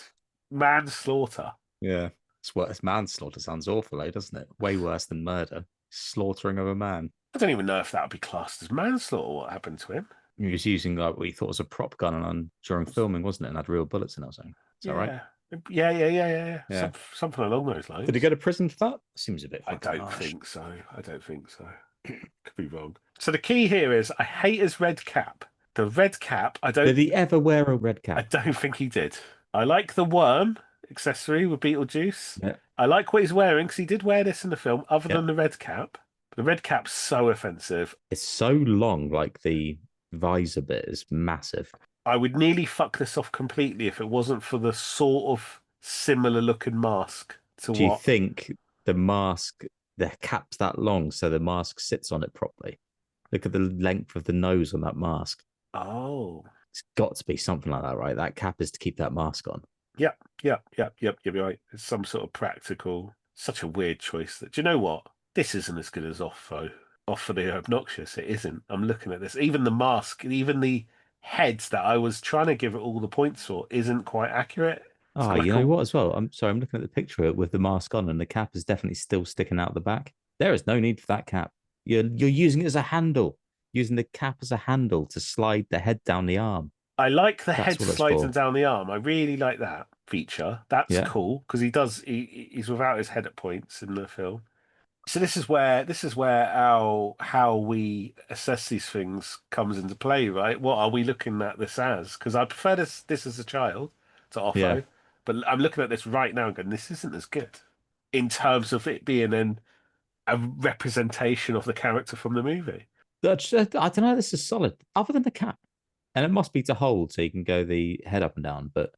Manslaughter. Yeah. It's manslaughter sounds awful, though, doesn't it? Way worse than murder. Slaughtering of a man. I don't even know if that would be classed as manslaughter, what happened to him. He was using like what he thought was a prop gun during filming, wasn't it? And had real bullets in it or something. Is that right? Yeah. Something along those lines. Did he go to prison for that? Seems a bit I don't think so. Could be wrong. So the key here is I hate his red cap. The red cap, Did he ever wear a red cap? I don't think he did. I like the worm accessory with Beetlejuice. Yeah. I like what he's wearing because he did wear this in the film, other than the red cap. The red cap's so offensive. It's so long, like the visor bit is massive. I would nearly fuck this off completely if it wasn't for the sort of similar looking mask to Do you think the cap's that long so the mask sits on it properly? Look at the length of the nose on that mask. Oh. It's got to be something like that, right? That cap is to keep that mask on. Yep. You're right. It's some sort of practical. Such a weird choice. That do you know what? This isn't as good as Otho. Otho the Obnoxious. It isn't. I'm looking at this. Even the mask, even the heads that I was trying to give it all the points for, isn't quite accurate. It's Oh, got you like know a what? As well, I'm sorry. I'm looking at the picture with the mask on, and the cap is definitely still sticking out the back. There is no need for that cap. You're using it as a handle, using the cap as a handle to slide the head down the arm. I like the That's head what it's sliding for. down the arm. I really like that feature. That's Yeah, cool because he's without his head at points in the film. So this is where how we assess these things comes into play, right? What are we looking at this as? Because I prefer this as a child to yeah. Otho, but I'm looking at this right now and going, this isn't as good in terms of it being a representation of the character from the movie. I don't know. This is solid. Other than the cap, and it must be to hold so you can go the head up and down. But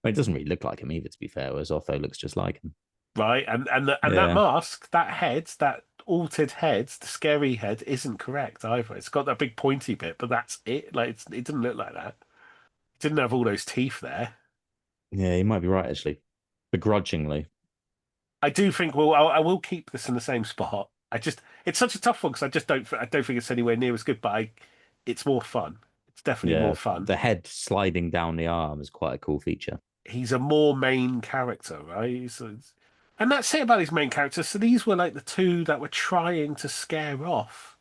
I mean, it doesn't really look like him either, to be fair. Whereas Otho looks just like him. Right, and that Yeah, mask, that head, that altered head, the scary head, isn't correct either. It's got that big pointy bit, but that's it. Like it didn't look like that. It didn't have all those teeth there. yeah. You might be right actually. Begrudgingly, I do think I will keep this in the same spot. It's such a tough one because I don't think it's anywhere near as good, but it's more fun. It's definitely more yeah. fun. The head sliding down the arm is quite a cool feature. He's a more main character, right? And that's it about his main characters. So these were like the two that were trying to scare off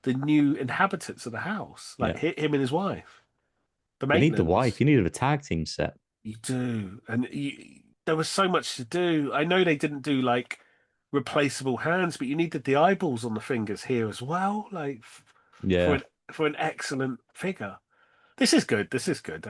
the new inhabitants of the house, like Yeah. him and his wife, the You need the wife. Maitlands. You need a tag team set. You do, and there was so much to do. I know they didn't do like replaceable hands, but you needed the eyeballs on the fingers here as well, like for Yeah. an excellent figure. This is good. This is good.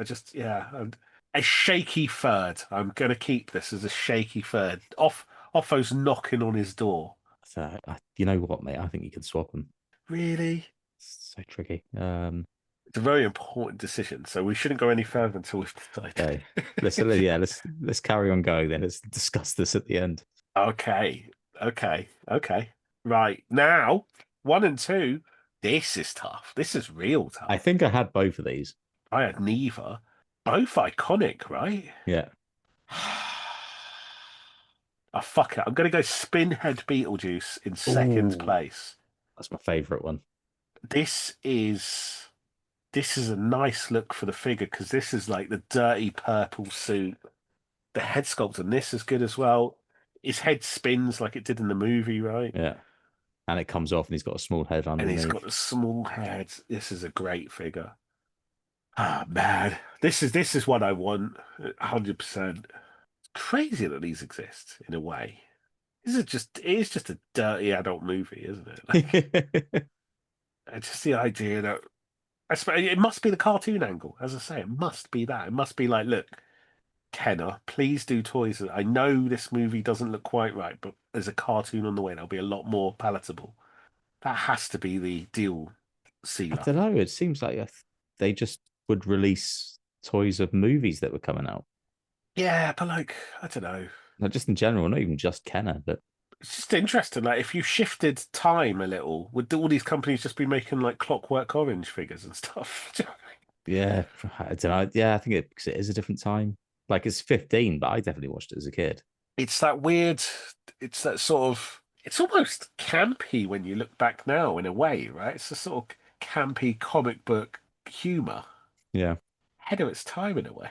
A shaky third. I'm gonna keep this as a shaky third. Offo's knocking on his door. So you know what, mate? I think you can swap them. Really? So tricky. It's a very important decision, so we shouldn't go any further until we've decided. Okay. Let's carry on going then. Let's discuss this at the end. Okay, okay. Right now, 1 and 2. This is tough. This is real I tough. think I had both of these. I had neither. Both iconic, right? Yeah. Oh, fuck it. I'm gonna go Spinhead Beetlejuice in second Oh, place. that's my favorite one. This is this is a nice look for the figure because this is like the dirty purple suit. The head sculpt on this is good as well. His head spins like it did in the movie, right? Yeah. And it comes off and he's got a small head And he's underneath. got a small head. This is a great figure. Ah, man. This is what I want. 100%. It's crazy that these exist in a way. It is just a dirty adult movie, isn't it? Like, it's just the idea that I suppose it must be the cartoon angle. As I say, it must be that. It must be like, look, Kenner, please do toys. I know this movie doesn't look quite right, but there's a cartoon on the way. That'll be a lot more palatable. That has to be the deal I sealer. don't know. It seems like they just would release toys of movies that were coming out. Yeah, but like, I don't know. Not just in general, not even just Kenner, but It's just interesting. Like, if you shifted time a little, would all these companies just be making like Clockwork Orange figures and stuff? Do you know what I mean? yeah, I don't know. Yeah, I think because it is a different time. Like it's 15, but I definitely watched it as a kid. It's that weird, it's that sort of, it's almost campy when you look back now in a way, right? It's a sort of campy comic book humor, Yeah. ahead of its time in a way.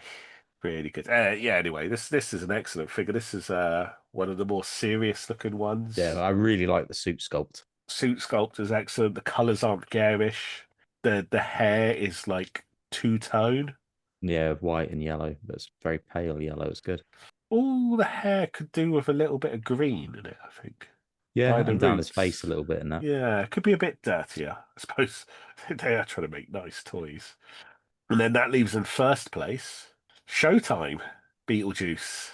Really good. Yeah, anyway, this is an excellent figure. This is one of the more serious looking ones. Yeah, I really like the suit sculpt. Suit sculpt is excellent. The colors aren't garish. The hair is like two-tone. Yeah, white and yellow. That's very pale yellow. It's good. All the hair could do with a little bit of green in it, I think. Yeah, By the and down his roots. face a little bit in that. Yeah, it could be a bit dirtier. I suppose they are trying to make nice toys. And then that leaves in first place Showtime Beetlejuice.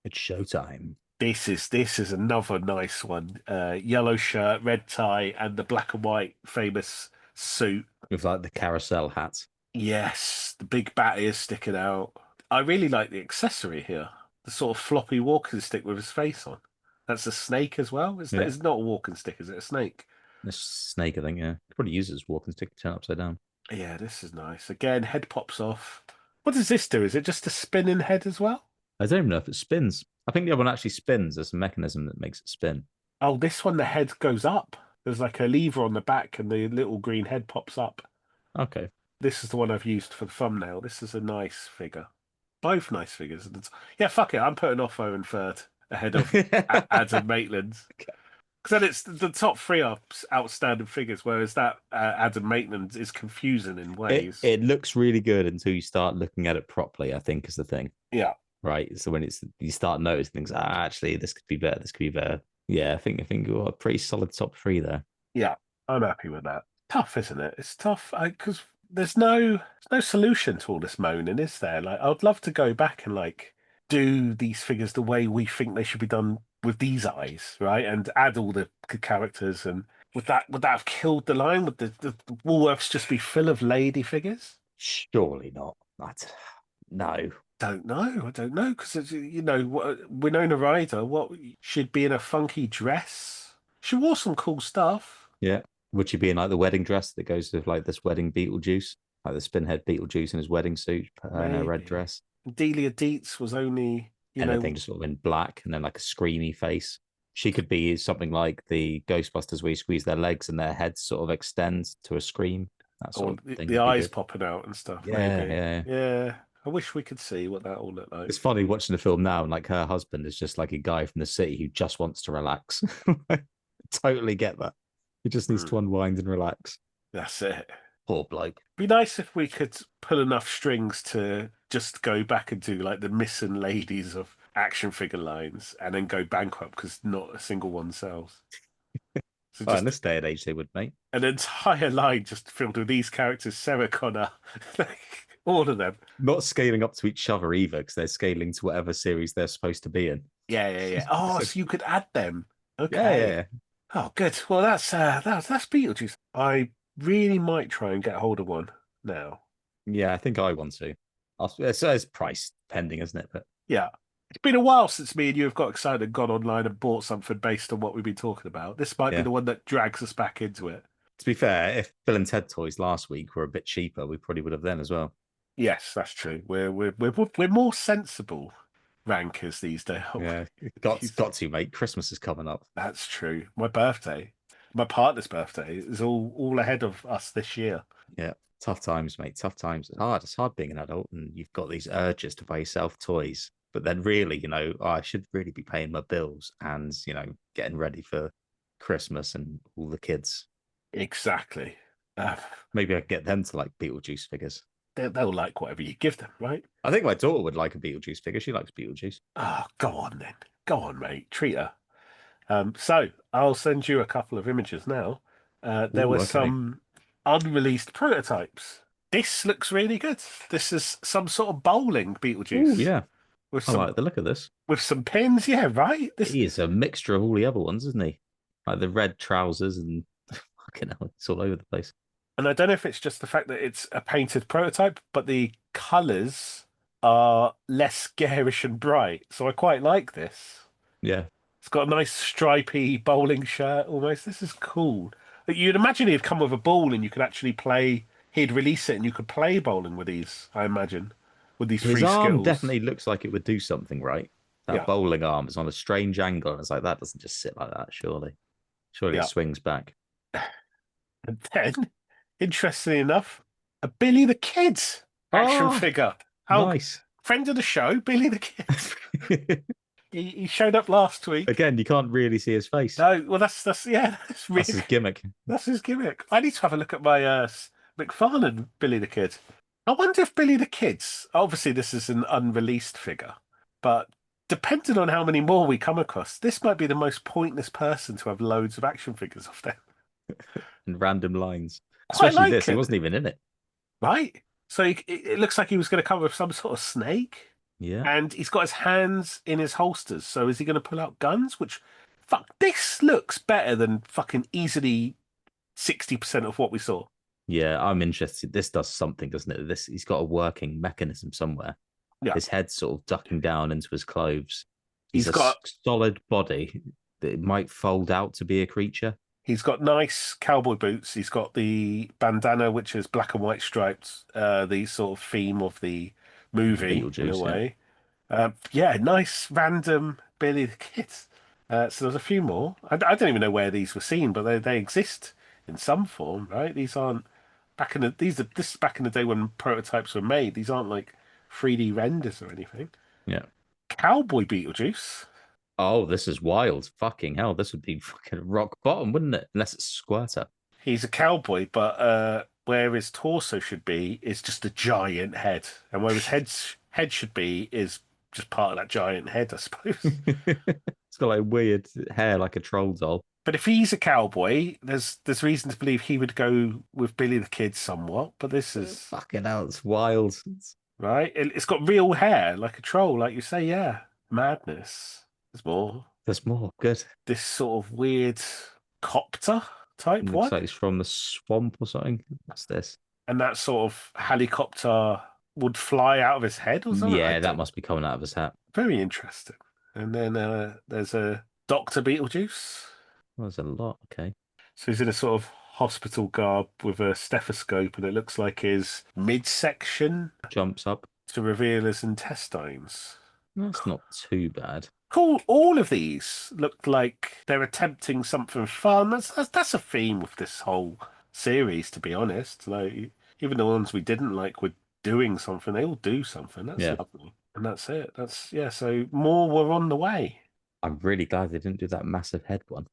It's showtime. This is another nice one. Yellow shirt, red tie, and the black and white famous suit. With like the carousel hat. Yes, the big bat ears sticking out. I really like the accessory here. The sort of floppy walking stick with his face on. That's a snake as well. It's, Yeah. it's not a walking stick, is it? A snake? The snake, I think, yeah. Could probably use it as walking stick to turn upside down. Yeah, this is nice. Again, head pops off. What does this do? Is it just a spinning head as well? I don't even know if it spins. I think the other one actually spins. There's a mechanism that makes it spin. Oh, this one, the head goes up. There's like a lever on the back and the little green head pops up. Okay. This is the one I've used for the thumbnail. This is a nice figure. Both nice figures. Yeah, fuck it. I'm putting Otho in third ahead of Adam Maitland. Because then it's the top three are outstanding figures, whereas that Adam Maitland is confusing in ways. It looks really good until you start looking at it properly, I think is the thing. Yeah. Right. So when you start noticing things, actually, this could be better. This could be better. Yeah, I think you're a pretty solid top three there. Yeah, I'm happy with that. Tough, isn't it? It's tough because there's no solution to all this moaning, is there? Like, I'd love to go back and like do these figures the way we think they should be done with these eyes, right? And add all the characters. And would that have killed the line? Would the Woolworths just be full of lady figures? Surely not. No. I don't know because Winona Ryder. What should be in a funky dress? She wore some cool stuff. Yeah. Would she be in like the wedding dress that goes with like this wedding Beetlejuice, like the Spinhead Beetlejuice in his wedding suit, in a red dress? Delia Dietz was only anything just sort of in black and then like a screamy face. She could be something like the Ghostbusters where you squeeze their legs and their heads sort of extend to a scream. That sort of thing. The eyes popping out and stuff. Yeah, maybe. Yeah. I wish we could see what that all looked like. It's funny watching the film now, and like her husband is just like a guy from the city who just wants to relax. Totally get that. He just needs to unwind and relax. That's it. Poor bloke. Be nice if we could pull enough strings to just go back and do like the missing ladies of action figure lines and then go bankrupt because not a single one sells. So in this day and age, they would, mate. An entire line just filled with these characters, Sarah Connor, all of them. Not scaling up to each other either, because they're scaling to whatever series they're supposed to be in. Yeah. Oh, so you could add them. Okay. Yeah. Oh, good. Well, that's Beetlejuice. I really might try and get hold of one now. Yeah, I think I want to. It's price pending, isn't it? But yeah. It's been a while since me and you have got excited and gone online and bought something based on what we've been talking about. This might be the one that drags us back into it. To be fair, if Bill and Ted toys last week were a bit cheaper, we probably would have then as well. Yes, that's true. We're more sensible rankers these days. Yeah, got to, mate. Christmas is coming up. That's true. My birthday, my partner's birthday, is all ahead of us this year. Yeah, tough times, mate. Tough times. It's hard being an adult, and you've got these urges to buy yourself toys. But then really, I should really be paying my bills and, getting ready for Christmas and all the kids. Exactly. Maybe I could get them to like Beetlejuice figures. They'll like whatever you give them, right? I think my daughter would like a Beetlejuice figure. She likes Beetlejuice. Oh, go on then. Go on, mate. Treat her. So I'll send you a couple of images now. There were some unreleased prototypes. This looks really good. This is some sort of bowling Beetlejuice. Ooh, yeah. I like the look of this. With some pins, yeah, right? He is a mixture of all the other ones, isn't he? Like the red trousers and fucking hell, it's all over the place. And I don't know if it's just the fact that it's a painted prototype, but the colours are less garish and bright. So I quite like this. Yeah. It's got a nice stripy bowling shirt almost. This is cool. You'd imagine he'd come with a ball and you could actually play, he'd release it and you could play bowling with these, I imagine. With these His free arm skills. definitely looks like it would do something, right? That bowling arm is on a strange angle. And it's like, that doesn't just sit like that, surely. Surely it swings back. And then, interestingly enough, a Billy the Kid action figure. Nice. Friend of the show, Billy the Kid. he showed up last week. Again, you can't really see his face. No, well, that's really, that's his gimmick. That's his gimmick. I need to have a look at my McFarlane Billy the Kid. I wonder if Billy the Kid's, obviously this is an unreleased figure, but depending on how many more we come across, this might be the most pointless person to have loads of action figures of them. And random lines. Especially this, he wasn't even in it. Right? So it looks like he was going to come with some sort of snake. Yeah. And he's got his hands in his holsters. So is he going to pull out guns? Which, this looks better than fucking easily 60% of what we saw. Yeah, I'm interested. This does something, doesn't it? He's got a working mechanism somewhere. Yeah. His head's sort of ducking down into his clothes. He's got a solid body that might fold out to be a creature. He's got nice cowboy boots. He's got the bandana, which is black and white striped, the sort of theme of the movie in a Beetlejuice, yeah. way. Yeah, nice random Billy the Kid. So there's a few more. I don't even know where these were seen, but they exist in some form, right? These aren't back in the these are this is back in the day when prototypes were made. These aren't like 3D renders or anything. Yeah. Cowboy Beetlejuice. Oh, this is wild. Fucking hell. This would be fucking rock bottom, wouldn't it? Unless it's Squirter. He's a cowboy, but where his torso should be is just a giant head, and where his head should be is just part of that giant head, I suppose. It's got like weird hair like a troll doll. But if he's a cowboy, there's reason to believe he would go with Billy the Kid somewhat. But this is Fucking hell, it's wild. right. It's got real hair, like a troll, like you say. Yeah, madness. There's more. There's more. Good. This sort of weird copter type Looks one, like it's from the swamp or something. What's this? and that sort of helicopter would fly out of his head or something. Yeah, that must be coming out of his hat. Very interesting. And then there's a Dr. Beetlejuice. Well, there's a lot. Okay. So he's in a sort of hospital garb with a stethoscope, and it looks like his midsection Jumps up. to reveal his intestines. That's not too bad. Cool. All of these look like they're attempting something fun. That's a theme with this whole series, to be honest. Like even the ones we didn't like were doing something. They all do something. That's Yeah. lovely. And that's it. That's yeah. So more were on the way. I'm really glad they didn't do that massive head one.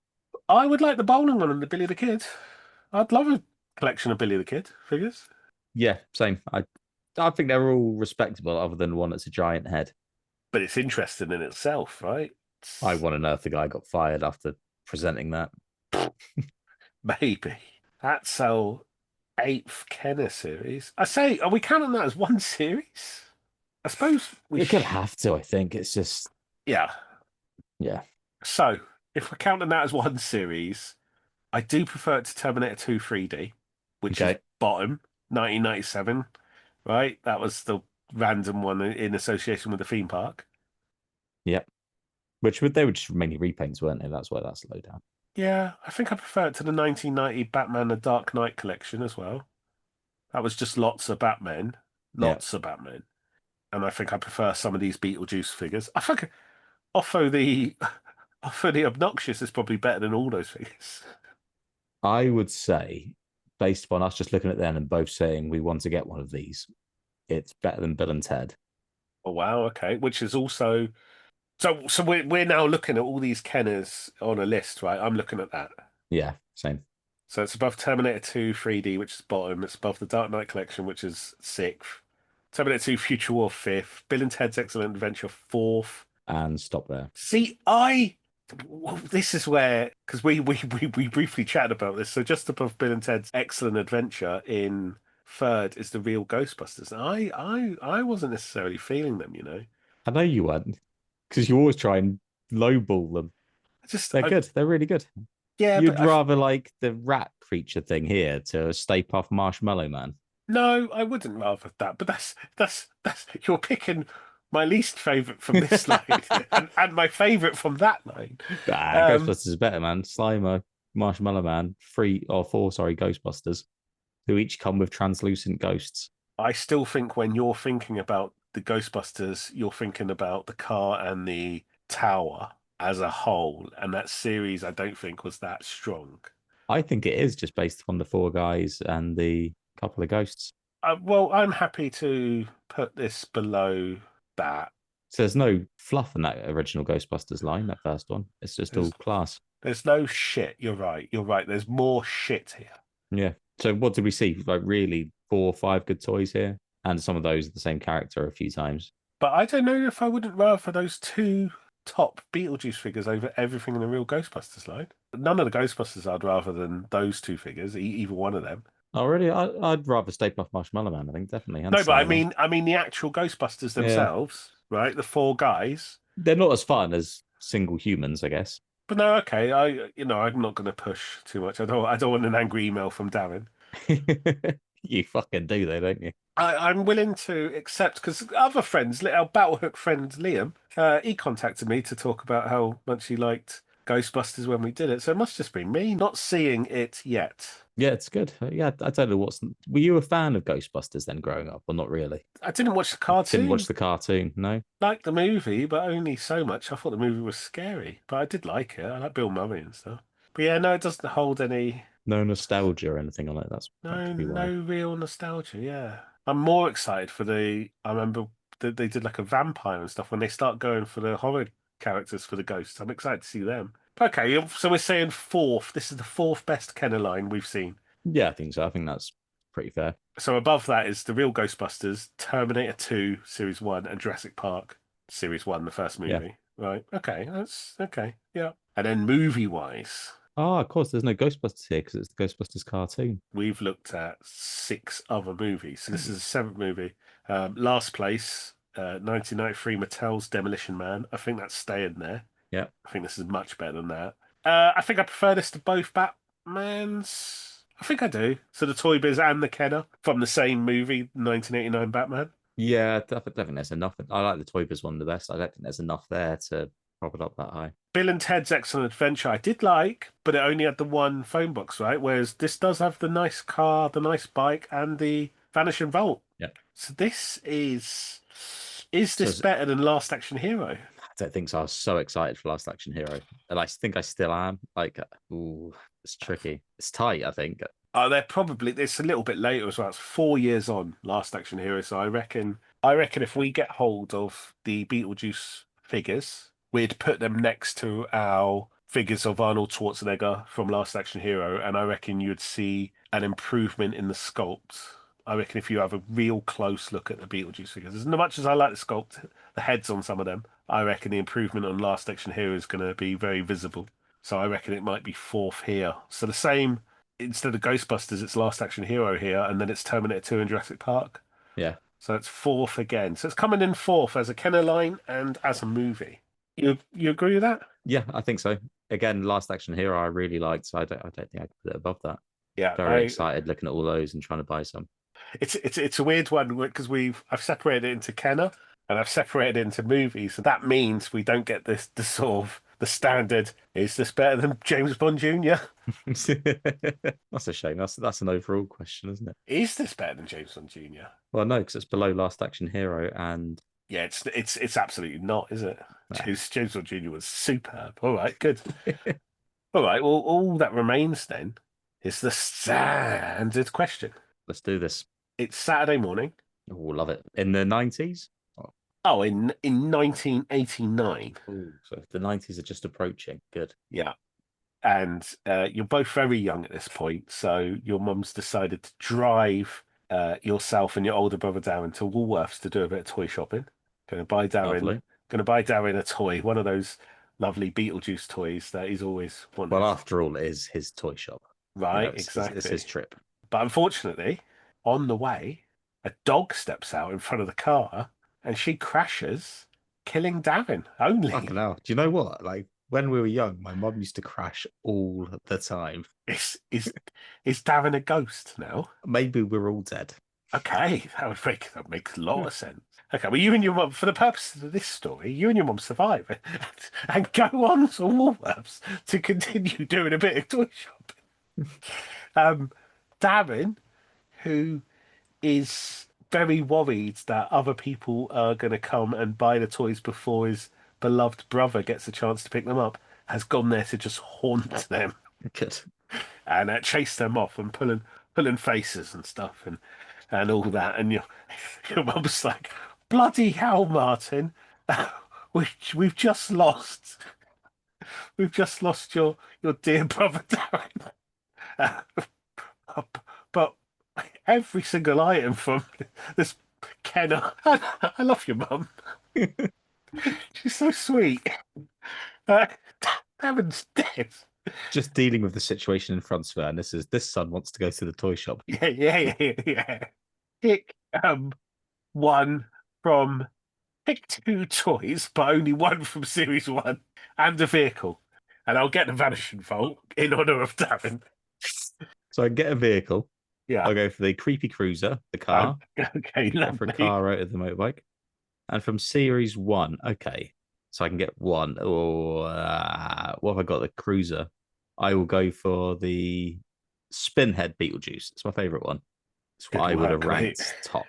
I would like the bowling one and the Billy the Kid. I'd love a collection of Billy the Kid figures. Yeah, same. I think they're all respectable, other than the one that's a giant head. But it's interesting in itself, right? I want to know if the guy got fired after presenting that. Maybe. That's our 8th Kenner series. I say, are we counting that as one series? I suppose We could have to, I think. It's just, Yeah. yeah. So, if we're counting that as one series, I do prefer it to Terminator 2 3D, which is Okay. bottom, 1997, right? That was the random one in association with the theme park. Yep. They were just mainly repaints, weren't they? That's why that's low down. Yeah, I think I prefer it to the 1990 Batman The Dark Knight collection as well. That was just lots of Batman. Lots of Batman. And I think I prefer some of these Beetlejuice figures. I think Otho the Obnoxious is probably better than all those figures. I would say, based upon us just looking at them and both saying we want to get one of these, it's better than Bill and Ted. Oh wow, okay. Which is also so we're now looking at all these Kenners on a list, right? I'm looking at that. Yeah, same. So it's above Terminator 2 3D, which is bottom. It's above the Dark Knight collection, which is 6th. Terminator 2 Future War 5th. Bill and Ted's Excellent Adventure 4th. And stop there. See, this is where because we briefly chatted about this. So just above Bill and Ted's Excellent Adventure in 3rd is the real Ghostbusters. I wasn't necessarily feeling them, you know. I know you weren't, because you always try and lowball them. They're good. They're really good. Yeah, You'd rather like the rat creature thing here to Stay Puft Marshmallow Man. No, I wouldn't rather that. But that's you're picking my least favorite from this line and my favorite from that line. Ghostbusters is better, man. Slimer, Marshmallow Man, 3 or 4, sorry, Ghostbusters, who each come with translucent ghosts. I still think when you're thinking about the Ghostbusters, you're thinking about the car and the tower as a whole. And that series, I don't think was that strong. I think it is just based on the 4 guys and the couple of ghosts. Well, I'm happy to put this below that. So there's no fluff in that original Ghostbusters line, that first one. It's just all class. There's no shit. You're right. There's more shit here. Yeah. So what did we see? Like really 4 or 5 good toys here? And some of those are the same character a few times. But I don't know if I wouldn't rather those 2 top Beetlejuice figures over everything in the real Ghostbusters line. None of the Ghostbusters I'd rather than those 2 figures, either one of them. Oh, really? I'd rather Stay Puft Marshmallow Man, I think, definitely. No, but I mean the actual Ghostbusters themselves, right? The 4 guys. They're not as fun as single humans, I guess. But no, okay. I'm not going to push too much. I don't want an angry email from Darren. You fucking do, though, don't you? I'm willing to accept because other friends, our Battlehook friend Liam, he contacted me to talk about how much he liked Ghostbusters when we did it, so it must just be me not seeing it yet. Yeah, it's good. Yeah, I don't know were you a fan of Ghostbusters then growing up, or not really? I didn't watch the Didn't cartoon. watch the cartoon, no? Liked the movie, but only so much. I thought the movie was scary, but I did like it. I like Bill Murray and stuff. But yeah, no, it doesn't hold any. No nostalgia or anything on it. That could be why. No real nostalgia. Yeah, I'm more excited for the. I remember that they did like a vampire and stuff when they start going for the horror characters for the ghosts. I'm excited to see them. Okay, so we're saying fourth. This is the fourth best Kenner line we've seen. Yeah, I think so. I think that's pretty fair. So above that is the real Ghostbusters, Terminator 2, Series 1, and Jurassic Park, Series 1, the first movie. Yeah. Right. Okay. That's okay. Yeah. And then movie-wise, Oh, of course, there's no Ghostbusters here because it's the Ghostbusters cartoon. we've looked at 6 other movies. So this is the 7th movie. Last place, 1993 Mattel's Demolition Man. I think that's staying there. Yeah. I think this is much better than that. I think I prefer this to both Batmans. I think I do. So the Toy Biz and the Kenner from the same movie, 1989 Batman. Yeah, I don't think there's enough. I like the Toy Biz one the best. I don't think there's enough there to prop it up that high. Bill and Ted's Excellent Adventure I did like, but it only had the one phone box, right? Whereas this does have the nice car, the nice bike, and the Vanishing Vault. Yeah. So this is this better than Last Action Hero? I don't think so. I was so excited for Last Action Hero. And I think I still am. Like, it's tricky. It's tight, I think. Oh, it's a little bit later as well. It's 4 years on Last Action Hero. So I reckon if we get hold of the Beetlejuice figures, we'd put them next to our figures of Arnold Schwarzenegger from Last Action Hero, and I reckon you'd see an improvement in the sculpt. I reckon if you have a real close look at the Beetlejuice figures, as much as I like the sculpt, the heads on some of them, I reckon the improvement on Last Action Hero is going to be very visible. So I reckon it might be fourth here. So the same, instead of Ghostbusters, it's Last Action Hero here, and then it's Terminator 2 and Jurassic Park. Yeah. So it's fourth again. So it's coming in fourth as a Kenner line and as a movie. You agree with that? Yeah, I think so. Again, Last Action Hero I really liked, so I don't think I could put it above that. Yeah. Very excited looking at all those and trying to buy some. It's a weird one because I've separated it into Kenner and I've separated it into movies. So that means we don't get the sort of the standard. Is this better than James Bond Jr.? That's a shame. That's an overall question, isn't it? Is this better than James Bond Jr.? Well, no, because it's below Last Action Hero, and yeah, it's absolutely not, is it? No. James Bond Jr. was superb. All right, good. All right, well, all that remains then is the standard question. Let's do this. It's Saturday morning. Oh, love it. In the 90s? Oh, in 1989. Oh, so the 90s are just approaching. Good. Yeah. And you're both very young at this point, so your mum's decided to drive yourself and your older brother Darren to Woolworths to do a bit of toy shopping. Going to buy Darren a toy, one of those lovely Beetlejuice toys that he's always wanted. Well, after all, it is his toy shop. Right, exactly. It's his trip. But unfortunately, on the way, a dog steps out in front of the car and she crashes, killing Darren only. Fucking hell. Do you know what? Like, when we were young, my mum used to crash all the time. Is Darren a ghost now? Maybe we're all dead. Okay, that makes a lot of sense. Okay, well, you and your mum, for the purposes of this story, you and your mum survive and go on to Woolworths to continue doing a bit of toy shopping. Darren, who is very worried that other people are going to come and buy the toys before his beloved brother gets a chance to pick them up, has gone there to just haunt them. Good. And chase them off and pulling faces and stuff and all that. And your mum's like, bloody hell, Martin, we've just lost your dear brother Darren. But every single item from this Kenner, I love your mum. She's so sweet. Darren's dead. Just dealing with the situation in front of her, and this son wants to go to the toy shop. Yeah. Pick 2 toys, but only one from Series 1, and a vehicle. And I'll get the Vanishing Vault in honour of Darren. So I get a vehicle. Yeah. I'll go for the creepy cruiser, the car. Okay, Go for a car out of the motorbike. And from Series 1, okay. so I can get one. Or what have I got? The cruiser. I will go for the Spinhead Beetlejuice. It's my favourite one. It's what Good I would work, have ranked mate. top.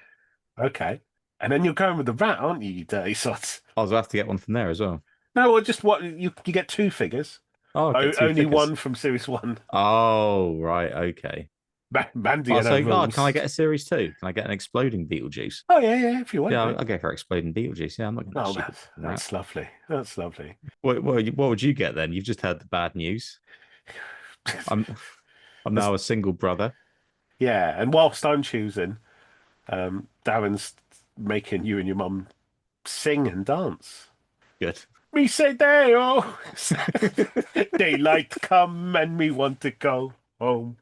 Okay. And then you're going with the rat, aren't you, you dirty sots? I'll have to get one from there as well. No, well, just what you get two figures. Oh, I'll get two Only figures. one from Series 1. Oh, right. Okay. Mandy Oh, and so, rules. can I get a series 2? Can I get an exploding Beetlejuice? Oh, yeah, if you want. Yeah, mate. I'll go for exploding Beetlejuice. Yeah, I'm not going Oh, to that's lovely. That's lovely. What would you get then? You've just heard the bad news. I'm now a single brother. Yeah, and whilst I'm choosing, Darren's making you and your mum sing and dance. Good. Me say day, oh, daylight come and me want to go home.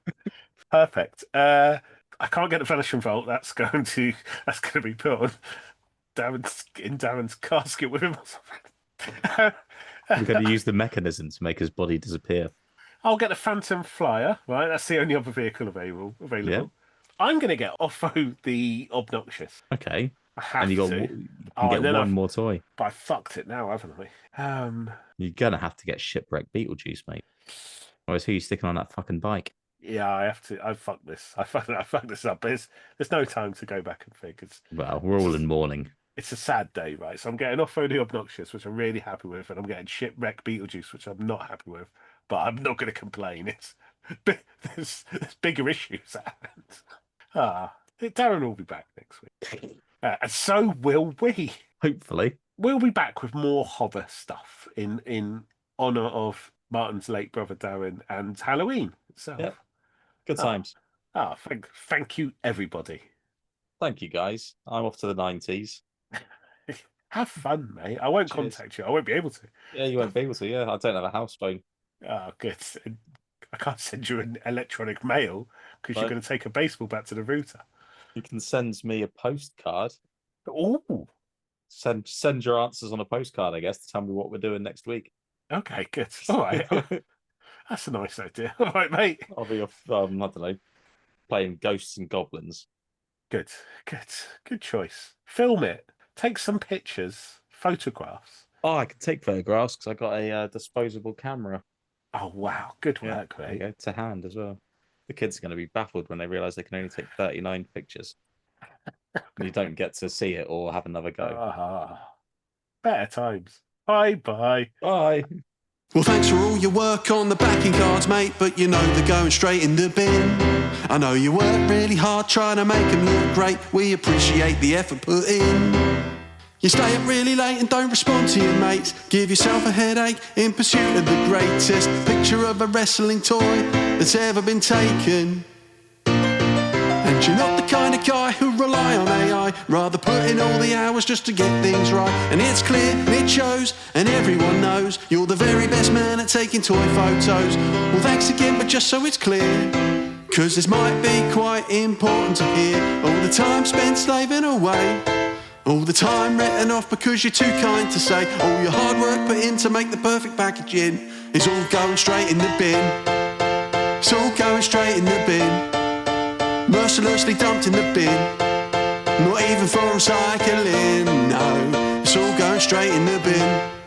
Perfect. I can't get the Vanishing Vault. That's going to be put on Darren's casket with him. We're going to use the mechanism to make his body disappear. I'll get the Phantom Flyer. Right, that's the only other vehicle available. Yeah. I'm going to get Otho the Obnoxious. Okay. I have And you to. can get one more toy. But I fucked it now, haven't I? You're gonna have to get Shipwreck Beetlejuice, mate. Otherwise, who are you sticking on that fucking bike? Yeah, I have to. I fucked this. I fucked this up. But there's no time to go back and think. Well, we're all in mourning. It's a sad day, right? So I'm getting Otho the Obnoxious, which I'm really happy with, and I'm getting Shipwreck Beetlejuice, which I'm not happy with. But I'm not going to complain. There's bigger issues at hand. Darren will be back next week. And so will we. Hopefully. We'll be back with more horror stuff in honour of Martin's late brother Darren and Halloween itself. Yep. Good times. Thank you, everybody. Thank you, guys. I'm off to the 90s. Have fun, mate. I won't contact you. I won't be able to. Yeah, you won't be able to. Yeah, I don't have a house phone. Oh, good. I can't send you an electronic mail because you're going to take a baseball bat to the router. You can send me a postcard. Oh, send your answers on a postcard, I guess, to tell me what we're doing next week. Okay, good. All right, that's a nice idea. All right, mate. I'll be off. I don't know, playing Ghosts and Goblins. Good choice. Film it. Take some pictures, photographs. Oh, I can take photographs because I got a disposable camera. Oh wow, good work, mate. Go to hand as well. The kids are going to be baffled when they realise they can only take 39 pictures. You don't get to see it or have another go. Better times. Bye. Bye. Well, thanks for all your work on the backing cards, mate, but you know they're going straight in the bin. I know you work really hard trying to make them look great. We appreciate the effort put in. You stay up really late and don't respond to your mates. Give yourself a headache in pursuit of the greatest picture of a wrestling toy that's ever been taken. And you're not the kind of guy who rely on AI, rather put in all the hours just to get things right. And it's clear, and it shows, and everyone knows you're the very best man at taking toy photos. Well, thanks again, but just so it's clear, 'cause this might be quite important to hear. All the time spent slaving away, all the time written off because you're too kind to say. All your hard work put in to make the perfect packaging is all going straight in the bin. It's all going straight in the bin. Mercilessly dumped in the bin. Not even for recycling, no. It's all going straight in the bin.